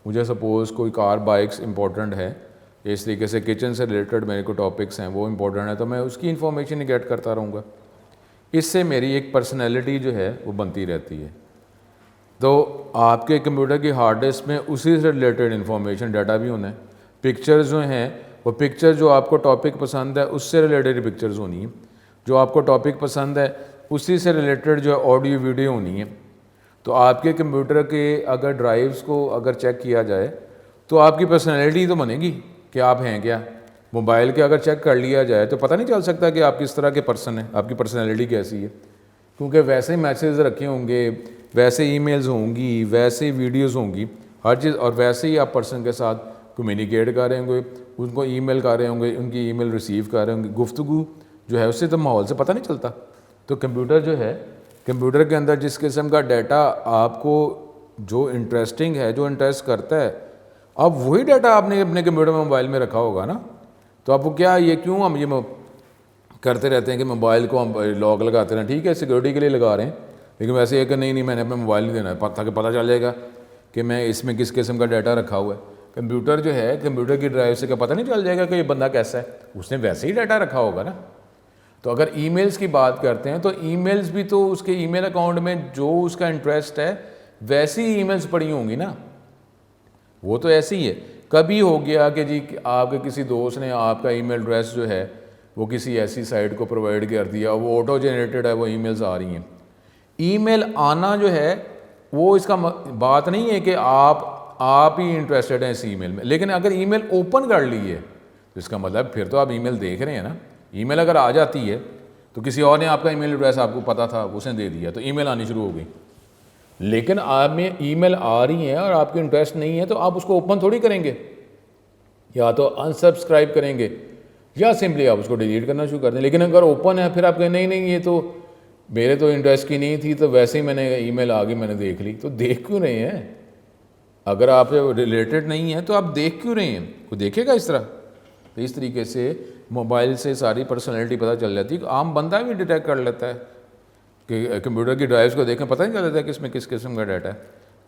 مجھے سپوز کوئی کار بائکس امپورٹنٹ ہے، اس طریقے سے کچن سے ریلیٹڈ میرے کو ٹاپکس ہیں وہ امپورٹنٹ ہے تو میں اس کی انفارمیشن ہی گیٹ کرتا رہوں گا. اس سے میری ایک پرسنالٹی جو ہے وہ بنتی رہتی ہے. تو آپ کے کمپیوٹر کی ہارڈ ڈسک میں اسی سے ریلیٹڈ انفارمیشن ڈیٹا بھی ہونا ہے. پکچرز جو ہیں وہ پکچر جو آپ کو ٹاپک پسند ہے اس سے ریلیٹڈ پکچرز ہونی ہیں. جو آپ کو ٹاپک پسند ہے اسی سے ریلیٹڈ جو ہے آڈیو ویڈیو ہونی ہے. تو آپ کے کمپیوٹر کے اگر ڈرائیوز کو اگر چیک کیا جائے تو آپ کی پرسنالٹی تو بنے گی کہ آپ ہیں کیا. موبائل کے اگر چیک کر لیا جائے تو پتہ نہیں چل سکتا کہ آپ کس طرح کے پرسن ہیں، آپ کی پرسنالٹی کیسی ہے. کیونکہ ویسے ہی میسیج رکھے ہوں گے، ویسے ای میلز ہوں گی، ویسے ہی ویڈیوز ہوں گی، ہر چیز، اور ویسے ہی آپ پرسن کے ساتھ کمیونیکیٹ کر رہے ہوں گے، ان کو ای میل کر رہے ہوں گے، ان کی ای میل ریسیو کر رہے ہوں گے. گفتگو جو ہے اس سے تو ماحول سے پتہ نہیں چلتا. تو کمپیوٹر جو ہے کمپیوٹر کے اندر جس قسم کا ڈیٹا آپ کو جو انٹرسٹنگ ہے جو انٹرسٹ کرتا ہے اب وہی ڈیٹا آپ نے اپنے کمپیوٹر میں موبائل میں رکھا ہوگا نا. تو آپ کو کیا یہ کیوں ہم یہ کرتے رہتے ہیں کہ موبائل کو ہم لاک لگاتے رہیں. ٹھیک ہے سیکورٹی کے لیے لگا رہے ہیں لیکن ویسے یہ کہ نہیں میں نے اپنا موبائل نہیں دینا ہے تاکہ پتہ چل جائے گا کہ میں اس میں کس قسم کا ڈیٹا رکھا ہوا ہے. کمپیوٹر جو ہے کمپیوٹر کی ڈرائیو سے کہ پتہ نہیں چل جائے گا کہ یہ بندہ کیسا ہے، اس نے ویسے ہی ڈیٹا رکھا ہوگا نا. تو اگر ای میلز کی بات کرتے ہیں تو ای میلز بھی تو اس کے ای میل اکاؤنٹ میں جو اس کا انٹرسٹ ہے ویسی ای میلز پڑی ہوں گی نا. وہ تو ایسی ہی ہے. کبھی ہو گیا کہ جی آپ کے کسی دوست نے آپ کا ای میل ایڈریس جو ہے وہ کسی ایسی سائٹ کو پرووائڈ کر دیا، وہ آٹو جنریٹڈ ہے، وہ ای میلز آ رہی ہیں. ای میل آنا جو ہے وہ اس کا بات نہیں ہے کہ آپ ہی انٹرسٹڈ ہیں اس ای میل میں. لیکن اگر ای میل اوپن کر لی ہے تو اس کا مطلب پھر تو آپ ای میل دیکھ رہے ہیں نا. ای میل اگر آ جاتی ہے تو کسی اور نے آپ کا ای میل ایڈریس آپ کو پتا تھا اس نے دے دیا تو ای میل آنی شروع ہو گئی. لیکن آپ میں ای میل آ رہی ہیں اور آپ کی انٹرسٹ نہیں ہے تو آپ اس کو اوپن تھوڑی کریں گے. یا تو انسبسکرائب کریں گے یا سمپلی آپ اس کو ڈیلیٹ کرنا شروع کر دیں. لیکن اگر اوپن ہے پھر آپ کہیں نہیں یہ تو میرے تو انٹرسٹ کی نہیں تھی تو ویسے ہی میں نے ای میل آ گئی میں نے دیکھ لی. تو دیکھ کیوں رہے ہیں؟ اگر آپ ریلیٹڈ نہیں ہیں تو آپ دیکھ کیوں رہے ہیں؟ کوئی دیکھے گا اس طرح؟ تو اس طریقے سے موبائل سے ساری پرسنالٹی پتہ چل جاتی ہے. عام بندہ بھی ڈیٹیکٹ کر لیتا ہے کہ کمپیوٹر کی ڈرائیوز کو دیکھیں پتہ نہیں چل جاتا کہ اس میں کس قسم کا ڈیٹا ہے.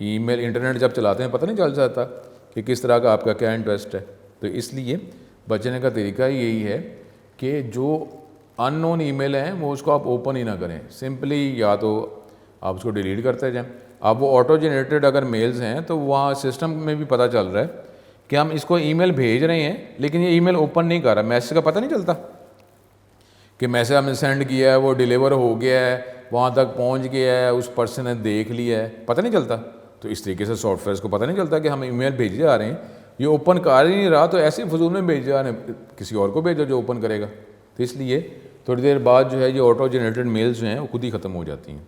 ای میل انٹرنیٹ جب چلاتے ہیں پتہ نہیں چل جاتا کہ کس طرح کا آپ کا کیا انٹرسٹ ہے. تو اس لیے بچنے کا طریقہ یہی ہے کہ جو ان نون ای میل ہیں وہ اس کو آپ اوپن ہی نہ کریں. سمپلی یا تو آپ اس کو ڈیلیٹ کرتے جائیں. اب وہ آٹو جنریٹڈ اگر میلز ہیں تو وہاں سسٹم میں بھی پتہ چل رہا ہے کہ ہم اس کو ای میل بھیج رہے ہیں لیکن یہ ای میل اوپن نہیں کر رہا. میسج کا پتہ نہیں چلتا کہ میسج ہم نے سینڈ کیا ہے, وہ ڈیلیور ہو گیا ہے, وہاں تک پہنچ گیا ہے, اس پرسن نے دیکھ لیا ہے, پتہ نہیں چلتا. تو اس طریقے سے سافٹ ویئرس کو پتہ نہیں چلتا کہ ہم ای میل بھیجے جا رہے ہیں, یہ اوپن کر ہی نہیں رہا, تو ایسے فضول میں بھیجے جا رہے ہیں, کسی اور کو بھیجو جو اوپن کرے گا. تو اس لیے تھوڑی دیر بعد جو ہے یہ آٹو جنریٹڈ میلز جو ہیں وہ خود ہی ختم ہو جاتی ہیں.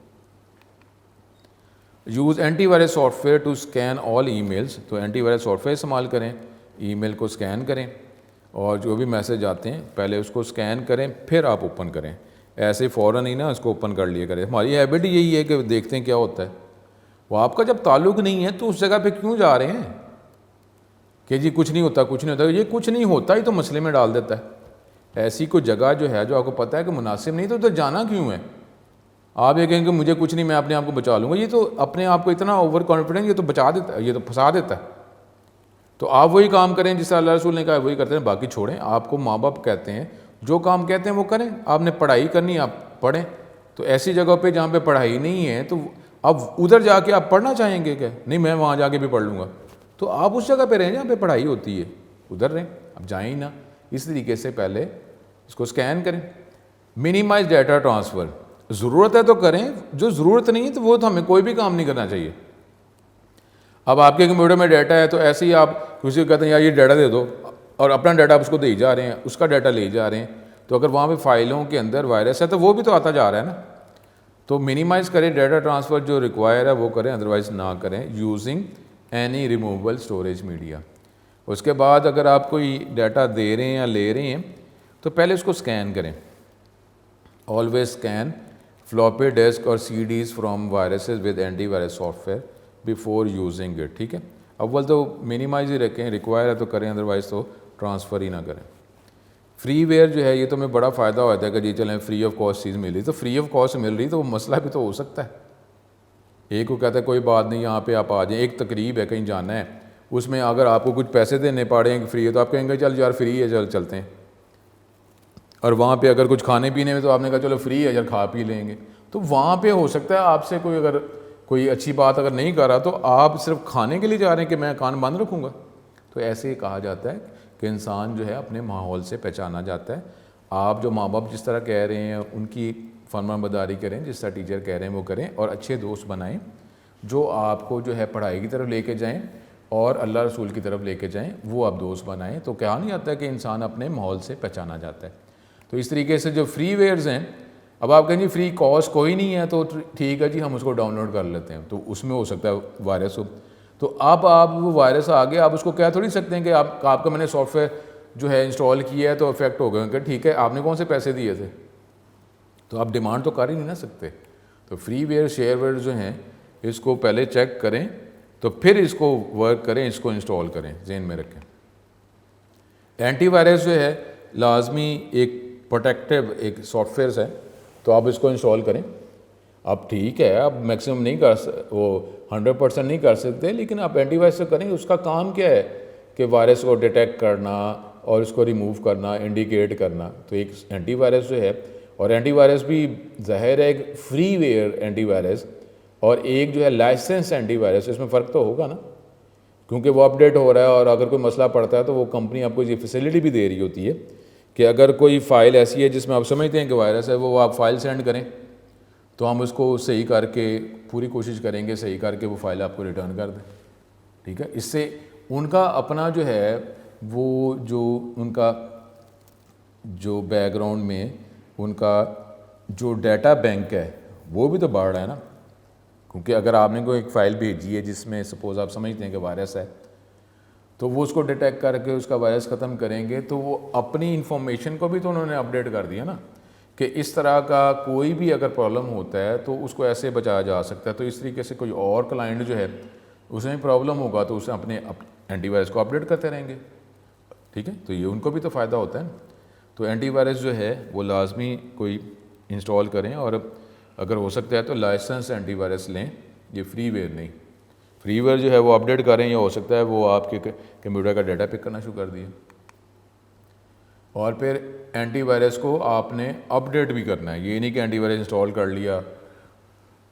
Use anti virus software to scan all emails. تو اینٹی وائرس سافٹ ویئر استعمال کریں, ای میل کو اسکین کریں اور جو بھی میسج آتے ہیں پہلے اس کو اسکین کریں پھر آپ اوپن کریں. ایسے فوراً ہی نا اس کو اوپن کر لیا کریں. ہماری ہیبٹ یہی ہے کہ دیکھتے ہیں کیا ہوتا ہے. وہ آپ کا جب تعلق نہیں ہے تو اس جگہ پہ کیوں جا رہے ہیں کہ جی کچھ نہیں ہوتا کچھ نہیں ہوتا. یہ کچھ نہیں ہوتا ہی تو مسئلے میں ڈال دیتا ہے. ایسی کوئی جگہ جو ہے جو آپ کو پتہ ہے کہ مناسب نہیں تو ادھر جانا کیوں ہے. آپ یہ کہیں کہ مجھے کچھ نہیں, میں اپنے آپ کو بچا لوں گا, یہ تو اپنے آپ کو اتنا اوور کانفیڈنس, یہ تو بچا دیتا ہے, یہ تو پھنسا دیتا ہے. تو آپ وہی کام کریں جس طرح اللہ رسول نے کہا وہی کرتے ہیں, باقی چھوڑیں. آپ کو ماں باپ کہتے ہیں جو کام کہتے ہیں وہ کریں. آپ نے پڑھائی کرنی آپ پڑھیں. تو ایسی جگہ پہ جہاں پہ پڑھائی نہیں ہے تو اب ادھر جا کے آپ پڑھنا چاہیں گے کہ نہیں میں وہاں جا کے بھی پڑھ لوں گا, تو آپ اس جگہ پہ رہیں جہاں پہ پڑھائی ہوتی ہے, ادھر رہیں, اب جائیں ہی نہ. اس طریقے سے پہلے اس کو اسکین کریں. منیمائز ڈیٹا ٹرانسفر, ضرورت ہے تو کریں, جو ضرورت نہیں ہے تو وہ تو ہمیں کوئی بھی کام نہیں کرنا چاہیے. اب آپ کے کمپیوٹر میں ڈیٹا ہے تو ایسے ہی آپ کسی کو کہتے ہیں یار یہ ڈیٹا دے دو, اور اپنا ڈیٹا آپ اس کو دے جا رہے ہیں, اس کا ڈیٹا لے جا رہے ہیں, تو اگر وہاں پہ فائلوں کے اندر وائرس ہے تو وہ بھی تو آتا جا رہا ہے نا. تو منیمائز کریں ڈیٹا ٹرانسفر, جو ریکوائر ہے وہ کریں, ادروائز نہ کریں. Using any removable storage media. اس کے بعد اگر آپ کوئی ڈیٹا دے رہے ہیں یا لے رہے ہیں تو پہلے اس کو اسکین کریں. آلویز اسکین فلاپی ڈسک اور CDs from viruses with anti virus software before using it. ٹھیک ہے, اول تو منیمائز ہی رکھیں, ریکوائر ہے تو کریں, ادروائز تو ٹرانسفر ہی نہ کریں. فری ویئر جو ہے یہ تو ہمیں بڑا فائدہ ہوتا ہے کہ جی چلیں فری آف کاسٹ چیز مل رہی, تو فری آف کاسٹ مل رہی تو وہ مسئلہ بھی تو ہو سکتا ہے. ایک کو کہتا ہے کوئی بات نہیں یہاں پہ آپ آ جائیں, ایک تقریب ہے کہیں جانا ہے, اس میں اگر آپ کو کچھ پیسے دینے پڑیں کہ فری ہے تو آپ کہیں گے چل یار فری ہے چل چلتے ہیں. اور وہاں پہ اگر کچھ کھانے پینے میں تو آپ نے کہا چلو فری ہے یار کھا پی لیں گے, تو وہاں پہ ہو سکتا ہے آپ سے کوئی اگر کوئی اچھی بات اگر نہیں کر رہا تو آپ صرف کھانے کے لیے جا رہے ہیں کہ میں کان بند رکھوں گا. تو ایسے ہی کہا جاتا ہے کہ انسان جو ہے اپنے ماحول سے پہچانا جاتا ہے. آپ جو ماں باپ جس طرح کہہ رہے ہیں ان کی فرما برداری کریں, جس طرح ٹیچر کہہ رہے ہیں وہ کریں, اور اچھے دوست بنائیں جو آپ کو جو ہے پڑھائی کی طرف لے کے جائیں اور اللہ رسول کی طرف لے کے جائیں, وہ آپ دوست بنائیں. تو کہا نہیں آتا ہے کہ انسان اپنے ماحول سے پہچانا جاتا ہے. تو اس طریقے سے جو فری ویئرز ہیں, اب آپ کہیں گے فری کاسٹ کوئی نہیں ہے تو ٹھیک ہے جی ہم اس کو ڈاؤن لوڈ کر لیتے ہیں, تو اس میں ہو سکتا ہے وائرس ہو. تو اب آپ وہ وائرس آ گیا, آپ اس کو کہہ تھوڑی سکتے ہیں کہ آپ کا میں نے سافٹ ویئر جو ہے انسٹال کیا ہے تو افیکٹ ہو گئے کہ ٹھیک ہے آپ نے کون سے پیسے دیے تھے, تو آپ ڈیمانڈ تو کر ہی نہیں نہ سکتے. تو فری ویئر شیئر ویئر جو ہیں اس کو پہلے چیک کریں تو پھر اس کو ورک کریں, اس کو انسٹال کریں, ذہن میں رکھیں. اینٹی وائرس جو ہے لازمی ایک پروٹیکٹیو ایک سافٹ ویئرس ہے, تو آپ اس کو انسٹال کریں. اب ٹھیک ہے آپ میکسیمم نہیں وہ 100% نہیں کر سکتے, لیکن آپ اینٹی وائرس سے کریں. اس کا کام کیا ہے کہ وائرس کو ڈیٹیکٹ کرنا اور اس کو ریموو کرنا, انڈیکیٹ کرنا. تو ایک اینٹی وائرس جو ہے, اور اینٹی وائرس بھی ظاہر ہے ایک فری ویئر اینٹی وائرس اور ایک جو ہے لائسنس اینٹی وائرس, اس میں فرق تو ہوگا نا, کیونکہ وہ اپڈیٹ ہو رہا ہے, اور اگر کوئی مسئلہ پڑتا ہے تو وہ کمپنی آپ کو یہ فیسلٹی بھی دے رہی ہوتی ہے کہ اگر کوئی فائل ایسی ہے جس میں آپ سمجھتے ہیں کہ وائرس ہے, وہ آپ فائل سینڈ کریں تو ہم اس کو صحیح کر کے پوری کوشش کریں گے صحیح کر کے وہ فائل آپ کو ریٹرن کر دیں. ٹھیک ہے, اس سے ان کا اپنا جو ہے وہ جو ان کا جو بیک گراؤنڈ میں ان کا جو ڈیٹا بینک ہے وہ بھی تو بڑھ رہا ہے نا. کیونکہ اگر آپ نے کوئی ایک فائل بھیجی ہے جس میں سپوز آپ سمجھتے ہیں کہ وائرس ہے, تو وہ اس کو ڈیٹیکٹ کر کے اس کا وائرس ختم کریں گے, تو وہ اپنی انفارمیشن کو بھی تو انہوں نے اپڈیٹ کر دیا نا کہ اس طرح کا کوئی بھی اگر پرابلم ہوتا ہے تو اس کو ایسے بچایا جا سکتا ہے. تو اس طریقے سے کوئی اور کلائنٹ جو ہے اس میں پرابلم ہوگا تو اسے اپنے اینٹی وائرس کو اپڈیٹ کرتے رہیں گے. ٹھیک ہے, تو یہ ان کو بھی تو فائدہ ہوتا ہے. تو اینٹی وائرس جو ہے وہ لازمی کوئی انسٹال کریں, اور اگر ہو سکتا ہے تو لائسنس اینٹی وائرس لیں, یہ فری ویئر نہیں. فری ویئر جو ہے وہ اپڈیٹ کریں یا ہو سکتا ہے وہ آپ کے کمپیوٹر کا ڈیٹا پک کرنا شروع کر دیا. اور پھر اینٹی وائرس کو آپ نے اپڈیٹ بھی کرنا ہے. یہ نہیں کہ اینٹی وائرس انسٹال کر لیا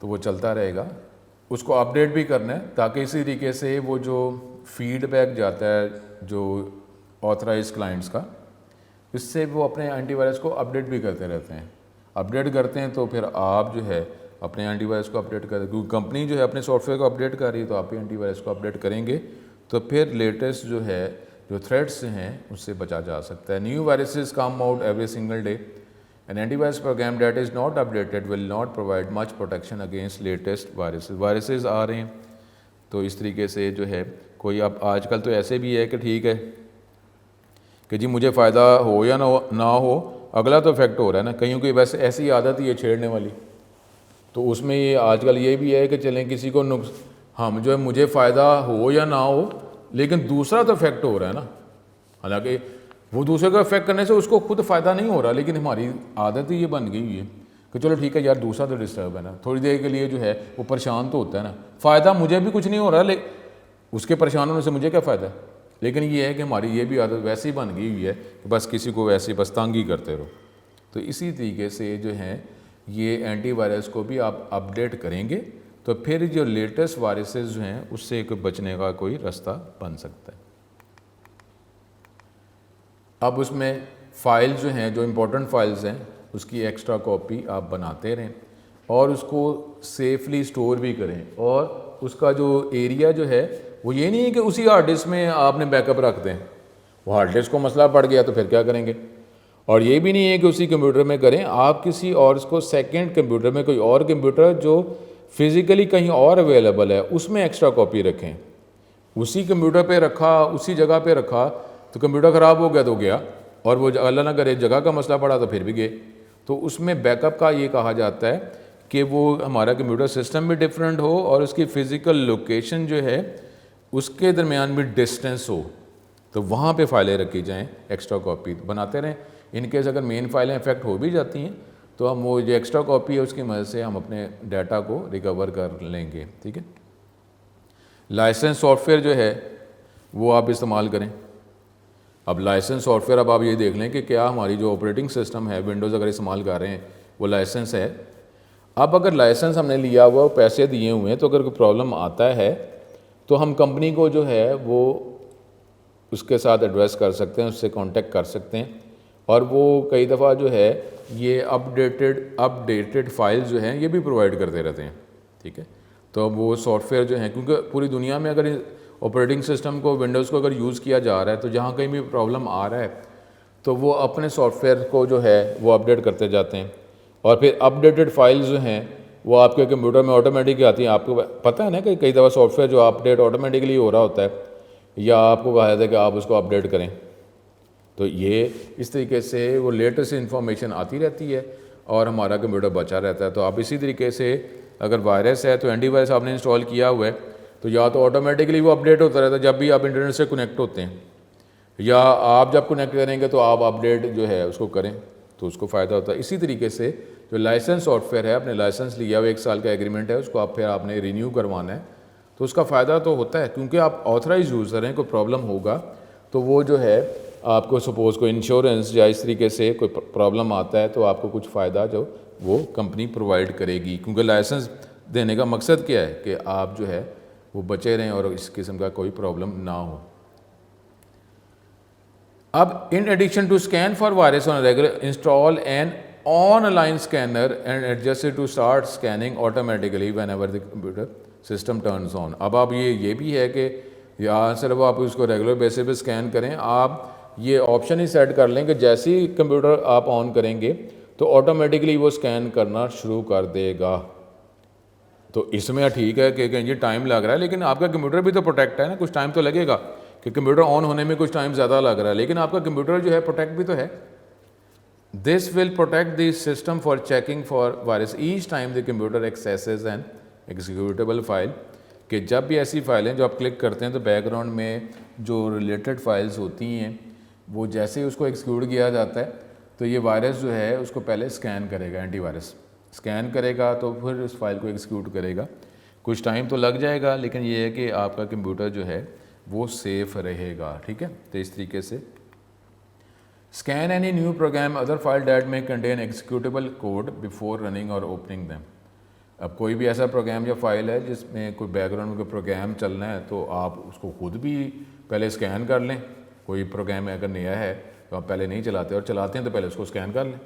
تو وہ چلتا رہے گا, اس کو اپڈیٹ بھی کرنا ہے تاکہ اسی طریقے سے وہ جو فیڈ بیک جاتا ہے جو آتھرائز کلائنٹس کا, اس سے وہ اپنے اینٹی وائرس کو اپڈیٹ بھی کرتے رہتے ہیں. اپڈیٹ کرتے ہیں تو پھر آپ جو ہے اپنے اینٹی وائرس کو اپڈیٹ کریں, کیونکہ کمپنی جو ہے اپنے سافٹ ویئر کو اپڈیٹ کر رہی ہے تو آپ بھی اینٹی وائرس کو اپڈیٹ کریں گے تو پھر لیٹسٹ جو ہے جو تھریٹس ہیں اس سے بچا جا سکتا ہے. New viruses come out every single day. An antivirus program that is not updated will not provide much protection against latest viruses. Viruses آ رہے ہیں تو اس طریقے سے جو ہے کوئی اب آج کل تو ایسے بھی ہے کہ ٹھیک ہے کہ جی مجھے فائدہ ہو یا نہ ہو, اگلا تو افیکٹ ہو رہا ہے نا. کئیوں کی ویسے ایسی عادت ہی ہے چھیڑنے والی, تو اس میں یہ آج کل یہ بھی ہے کہ چلیں کسی کو ہم جو ہے مجھے فائدہ ہو یا نہ ہو لیکن دوسرا تو افیکٹ ہو رہا ہے نا. حالانکہ وہ دوسرے کو افیکٹ کرنے سے اس کو خود فائدہ نہیں ہو رہا, لیکن ہماری عادت ہی یہ بن گئی ہوئی ہے کہ چلو ٹھیک ہے یار دوسرا تو ڈسٹرب ہے نا, تھوڑی دیر کے لیے جو ہے وہ پریشان تو ہوتا ہے نا, فائدہ مجھے بھی کچھ نہیں ہو رہا لیکن اس کے پریشان ہونے سے مجھے کیا فائدہ ہے. لیکن یہ ہے کہ ہماری یہ بھی عادت ویسے ہی بن گئی ہوئی ہے کہ بس کسی کو ویسے بس تنگ ہی کرتے رہو. تو اسی طریقے سے جو ہے یہ اینٹی وائرس کو بھی آپ اپڈیٹ کریں گے تو پھر جو لیٹسٹ وائرسز جو ہیں اس سے بچنے کا کوئی راستہ بن سکتا ہے. اب اس میں فائل جو ہیں جو امپورٹنٹ فائلز ہیں اس کی ایکسٹرا کاپی آپ بناتے رہیں اور اس کو سیفلی سٹور بھی کریں, اور اس کا جو ایریا جو ہے وہ یہ نہیں ہے کہ اسی ہارڈ ڈسک میں آپ نے بیک اپ رکھ دیں, وہ ہارڈ ڈسک کو مسئلہ پڑ گیا تو پھر کیا کریں گے. اور یہ بھی نہیں ہے کہ اسی کمپیوٹر میں کریں, آپ کسی اور اس کو سیکنڈ کمپیوٹر میں کوئی اور کمپیوٹر جو فزیکلی کہیں اور اویلیبل ہے اس میں ایکسٹرا کاپی رکھیں. اسی کمپیوٹر پہ رکھا, اسی جگہ پہ رکھا تو کمپیوٹر خراب ہو گیا تو گیا, اور وہ اللہ نہ کرے جگہ کا مسئلہ پڑا تو پھر بھی گئے. تو اس میں بیک اپ کا یہ کہا جاتا ہے کہ وہ ہمارا کمپیوٹر سسٹم بھی ڈفرینٹ ہو اور اس کی فزیکل لوکیشن جو ہے اس کے درمیان بھی ڈسٹینس ہو, تو وہاں پہ فائلیں رکھی جائیں. ایکسٹرا کاپی بناتے رہیں, ان کیس اگر مین فائلیں افیکٹ ہو بھی جاتی ہیں تو ہم وہ جو ایکسٹرا کاپی ہے اس کی مدد سے ہم اپنے ڈیٹا کو ریکور کر لیں گے. ٹھیک ہے. لائسنس سافٹ ویئر جو ہے وہ آپ استعمال کریں. اب لائسنس سافٹ ویئر اب آپ یہ دیکھ لیں کہ کیا ہماری جو آپریٹنگ سسٹم ہے ونڈوز اگر استعمال کر رہے ہیں وہ لائسنس ہے. اب اگر لائسنس ہم نے لیا ہوا پیسے دیے ہوئے ہیں تو اگر کوئی پرابلم آتا ہے تو ہم کمپنی کو جو ہے وہ اس کے ساتھ ایڈریس کر سکتے ہیں, اس سے کانٹیکٹ کر سکتے ہیں, اور وہ کئی دفعہ جو ہے یہ اپڈیٹڈ فائل جو ہیں یہ بھی پرووائڈ کرتے رہتے ہیں. ٹھیک ہے. تو اب وہ سافٹ ویئر جو ہیں کیونکہ پوری دنیا میں اگر آپریٹنگ سسٹم کو ونڈوز کو اگر یوز کیا جا رہا ہے تو جہاں کہیں بھی پرابلم آ رہا ہے تو وہ اپنے سافٹ ویئر کو جو ہے وہ اپڈیٹ کرتے جاتے ہیں, اور پھر اپڈیٹڈ فائلز جو ہیں وہ آپ کے کمپیوٹر میں آٹومیٹکلی آتی ہیں. آپ کو پتہ ہے نا کہ کئی دفعہ سافٹ ویئر جو اپڈیٹ آٹومیٹکلی ہو رہا ہوتا ہے یا آپ کو کہا جاتا ہے کہ آپ اس کو اپڈیٹ کریں, تو یہ اس طریقے سے وہ لیٹسٹ انفارمیشن آتی رہتی ہے اور ہمارا کمپیوٹر بچا رہتا ہے. تو آپ اسی طریقے سے اگر وائرس ہے تو اینٹی وائرس آپ نے انسٹال کیا ہوا ہے تو یا تو آٹومیٹکلی وہ اپڈیٹ ہوتا رہتا ہے جب بھی آپ انٹرنیٹ سے کنیکٹ ہوتے ہیں, یا آپ جب کنیکٹ کریں گے تو آپ اپڈیٹ جو ہے اس کو کریں تو اس کو فائدہ ہوتا ہے. اسی طریقے سے جو لائسنس سافٹ ویئر ہے, آپ نے لائسنس لیا ہوا 1 سال کا ایگریمنٹ ہے, اس کو آپ نے رینیو کروانا ہے تو اس کا فائدہ تو ہوتا ہے کیونکہ آپ آتھرائز یوزر ہیں. کوئی پرابلم ہوگا تو وہ جو ہے آپ کو سپوز کوئی انشورنس یا اس طریقے سے کوئی پرابلم آتا ہے تو آپ کو کچھ فائدہ جو وہ کمپنی پرووائڈ کرے گی, کیونکہ لائسنس دینے کا مقصد کیا ہے کہ آپ جو ہے وہ بچے رہیں اور اس قسم کا کوئی پرابلم نہ ہو. اب in addition to scan for virus on regular install an online scanner and adjust to start scanning automatically whenever the computer system turns on. اب آپ یہ بھی ہے کہ یا صرف آپ اس کو ریگولر بیسس پہ اسکین کریں, آپ یہ آپشن ہی سیٹ کر لیں کہ جیسے ہی کمپیوٹر آپ آن کریں گے تو آٹومیٹکلی وہ اسکین کرنا شروع کر دے گا. تو اس میں ٹھیک ہے کہ یہ ٹائم لگ رہا ہے لیکن آپ کا کمپیوٹر بھی تو پروٹیکٹ ہے نا, کچھ ٹائم تو لگے گا کہ کمپیوٹر آن ہونے میں کچھ ٹائم زیادہ لگ رہا ہے لیکن آپ کا کمپیوٹر جو ہے پروٹیکٹ بھی تو ہے. This will protect the system for checking for virus each time the computer accesses an executable file, کہ جب بھی ایسی فائلیں جو آپ کلک کرتے ہیں تو بیک گراؤنڈ میں جو ریلیٹڈ فائلز ہوتی ہیں وہ جیسے ہی اس کو ایکسیکیوٹ کیا جاتا ہے تو یہ وائرس جو ہے اس کو پہلے اسکین کرے گا, اینٹی وائرس اسکین کرے گا تو پھر اس فائل کو ایکسیکیوٹ کرے گا. کچھ ٹائم تو لگ جائے گا لیکن یہ ہے کہ آپ کا کمپیوٹر جو ہے وہ سیف رہے گا. ٹھیک ہے, تو اس طریقے سے scan any new program other file that may contain executable code before running اور اوپننگ دیم. اب کوئی بھی ایسا پروگرام یا فائل ہے جس میں کوئی بیک گراؤنڈ میں کوئی پروگرام چلنا ہے تو آپ اس کو خود بھی پہلے اسکین کر لیں. کوئی پروگرام اگر نیا ہے تو آپ پہلے نہیں چلاتے, اور چلاتے ہیں تو پہلے اس کو اسکین کر لیں.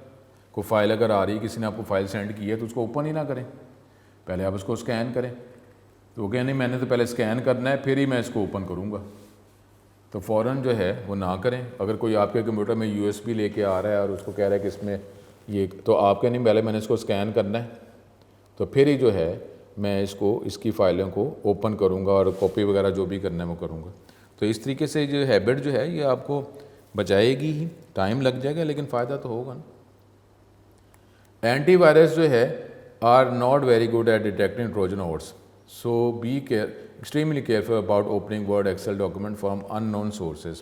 کوئی فائل اگر آ رہی ہے, کسی نے آپ کو فائل سینڈ کی ہے تو اس کو اوپن ہی نہ کریں, پہلے آپ اس کو اسکین کریں. تو وہ کہیں نہیں میں نے تو پہلے اسکین کرنا ہے پھر ہی میں اس کو اوپن کروں گا, تو فوراً جو ہے وہ نہ کریں. اگر کوئی آپ کے کمپیوٹر میں USB لے کے آ رہا ہے اور اس کو کہہ رہا ہے کہ اس میں یہ, تو آپ کہیں نہیں پہلے میں نے اس کو اسکین کرنا ہے تو پھر ہی جو ہے میں اس کی فائلوں کو اوپن کروں گا اور کاپی وغیرہ جو بھی کرنا ہے وہ کروں گا. تو اس طریقے سے جو ہیبٹ جو ہے یہ آپ کو بچائے گی ہی, ٹائم لگ جائے گا لیکن فائدہ تو ہوگا نا. اینٹی وائرس جو ہے are not very good at detecting Trojan horses, so be extremely careful about opening Word Excel document from unknown sources.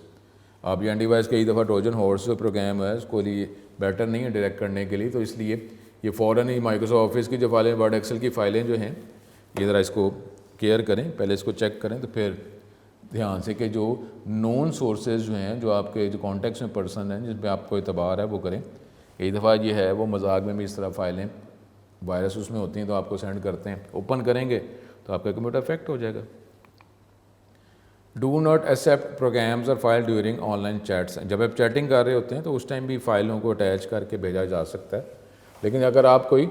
اب یہ اینٹی وائرس کئی دفعہ ٹروجن ہارٹس جو پروگرام ہے اس کو لیے بیٹر نہیں ہے ڈائریکٹ کرنے کے لیے, تو اس لیے یہ فوراً ہی مائکروسافٹ آفس کی جو فائلیں, ورڈ ایکسل کی فائلیں جو ہیں, یہ ذرا اس کو کیئر کریں, پہلے اس کو چیک کریں تو پھر دھیان سے کہ جو نون سورسز جو ہیں, جو آپ کے جو کانٹیکٹس میں پرسن ہیں جس پہ آپ کو اعتبار ہے وہ کریں. کئی دفعہ یہ ہے وہ مذاق میں بھی اس طرح فائلیں وائرس اس میں ہوتی ہیں تو آپ کو سینڈ کرتے ہیں, اوپن کریں گے تو آپ کا کمپیوٹر افیکٹ ہو جائے گا. ڈو ناٹ ایکسیپٹ پروگرامز اور file during on line chats. جب آپ چیٹنگ کر رہے ہوتے ہیں تو اس ٹائم بھی فائلوں کو اٹیچ کر کے بھیجا جا سکتا ہے, لیکن اگر آپ کوئی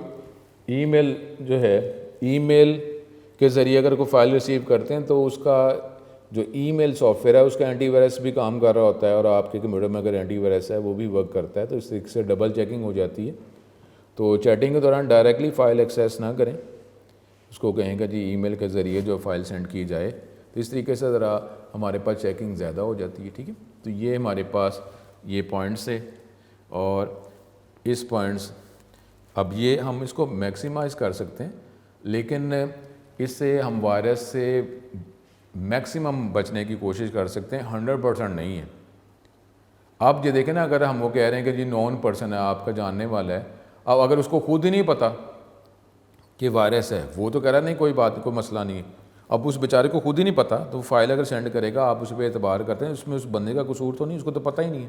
ای میل جو ہے, ای میل کے ذریعے اگر کوئی فائل ریسیو کرتے ہیں تو اس کا جو ای میل سافٹ ویئر ہے اس کا اینٹی وائرس بھی کام کر رہا ہوتا ہے, اور آپ کے کمپیوٹر میں اگر اینٹی وائرس ہے وہ بھی ورک کرتا ہے, تو اس طریقے سے ڈبل چیکنگ ہو جاتی ہے. تو چیٹنگ کے دوران ڈائریکٹلی فائل ایکسیس نہ کریں, اس کو کہیں گا جی ای میل کے ذریعے جو فائل سینڈ کی جائے, تو اس طریقے سے ذرا ہمارے پاس چیکنگ زیادہ ہو جاتی ہے. ٹھیک ہے, تو یہ ہمارے پاس یہ پوائنٹس ہے, اور اس پوائنٹس اب یہ ہم اس کو میکسیمائز کر سکتے ہیں, لیکن اس سے ہم وائرس سے میکسیمم بچنے کی کوشش کر سکتے ہیں, 100% نہیں ہے. آپ یہ دیکھیں نا, اگر ہم وہ کہہ رہے ہیں کہ جی نون پرسن ہے آپ کا جاننے والا ہے, اب اگر اس کو خود ہی نہیں پتہ کہ وائرس ہے, وہ تو کہہ رہا نہیں کوئی بات کوئی مسئلہ نہیں ہے, اب اس بیچارے کو خود ہی نہیں پتہ تو فائل اگر سینڈ کرے گا آپ اس پہ اعتبار کرتے ہیں, اس میں اس بندے کا قصور تو نہیں, اس کو تو پتہ ہی نہیں ہے.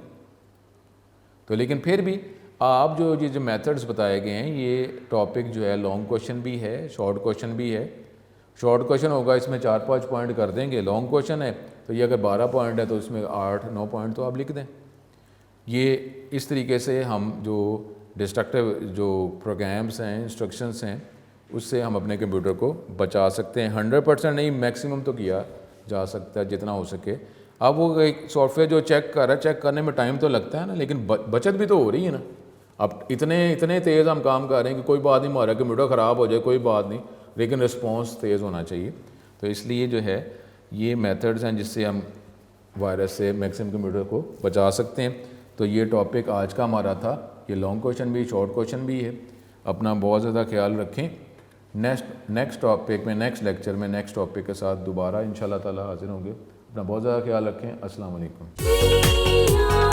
تو لیکن پھر بھی آپ جو میتھڈز بتائے گئے ہیں, یہ ٹاپک جو ہے لانگ کویشچن بھی ہے, شارٹ کویشچن بھی ہے. شارٹ کویشچن ہوگا اس میں 4-5 پوائنٹ کر دیں گے, لانگ کویشچن ہے تو یہ اگر 12 پوائنٹ ہے تو اس میں 8-9 پوائنٹ تو آپ لکھ دیں. یہ اس طریقے سے ہم جو ڈسٹرکٹیو جو پروگرامس ہیں, انسٹرکشنس ہیں, اس سے ہم اپنے کمپیوٹر کو بچا سکتے ہیں. 100% نہیں, میکسیمم تو کیا جا سکتا ہے جتنا ہو سکے. اب وہ ایک سافٹ ویئر جو چیک کر رہا ہے, چیک کرنے میں ٹائم تو لگتا ہے نا, لیکن بچت بھی تو ہو رہی ہے نا. اب اتنے تیز ہم کام کر رہے ہیں کہ کوئی بات نہیں, ہمارا کمپیوٹر خراب ہو جائے کوئی بات نہیں, لیکن رسپانس تیز ہونا چاہیے. تو اس لیے جو ہے یہ میتھڈز ہیں جس سے ہم وائرس سے میکسیمم کمپیوٹر کو بچا سکتے ہیں. تو یہ ٹاپک آج کا ہمارا تھا, یہ لانگ کویشچن بھی شارٹ کویشچن بھی ہے. اپنا بہت زیادہ خیال رکھیں. نیکسٹ ٹاپک میں, نیکسٹ لیکچر میں نیکسٹ ٹاپک کے ساتھ دوبارہ انشاءاللہ تعالی حاضر ہوں گے. اپنا بہت زیادہ خیال رکھیں. السلام علیکم.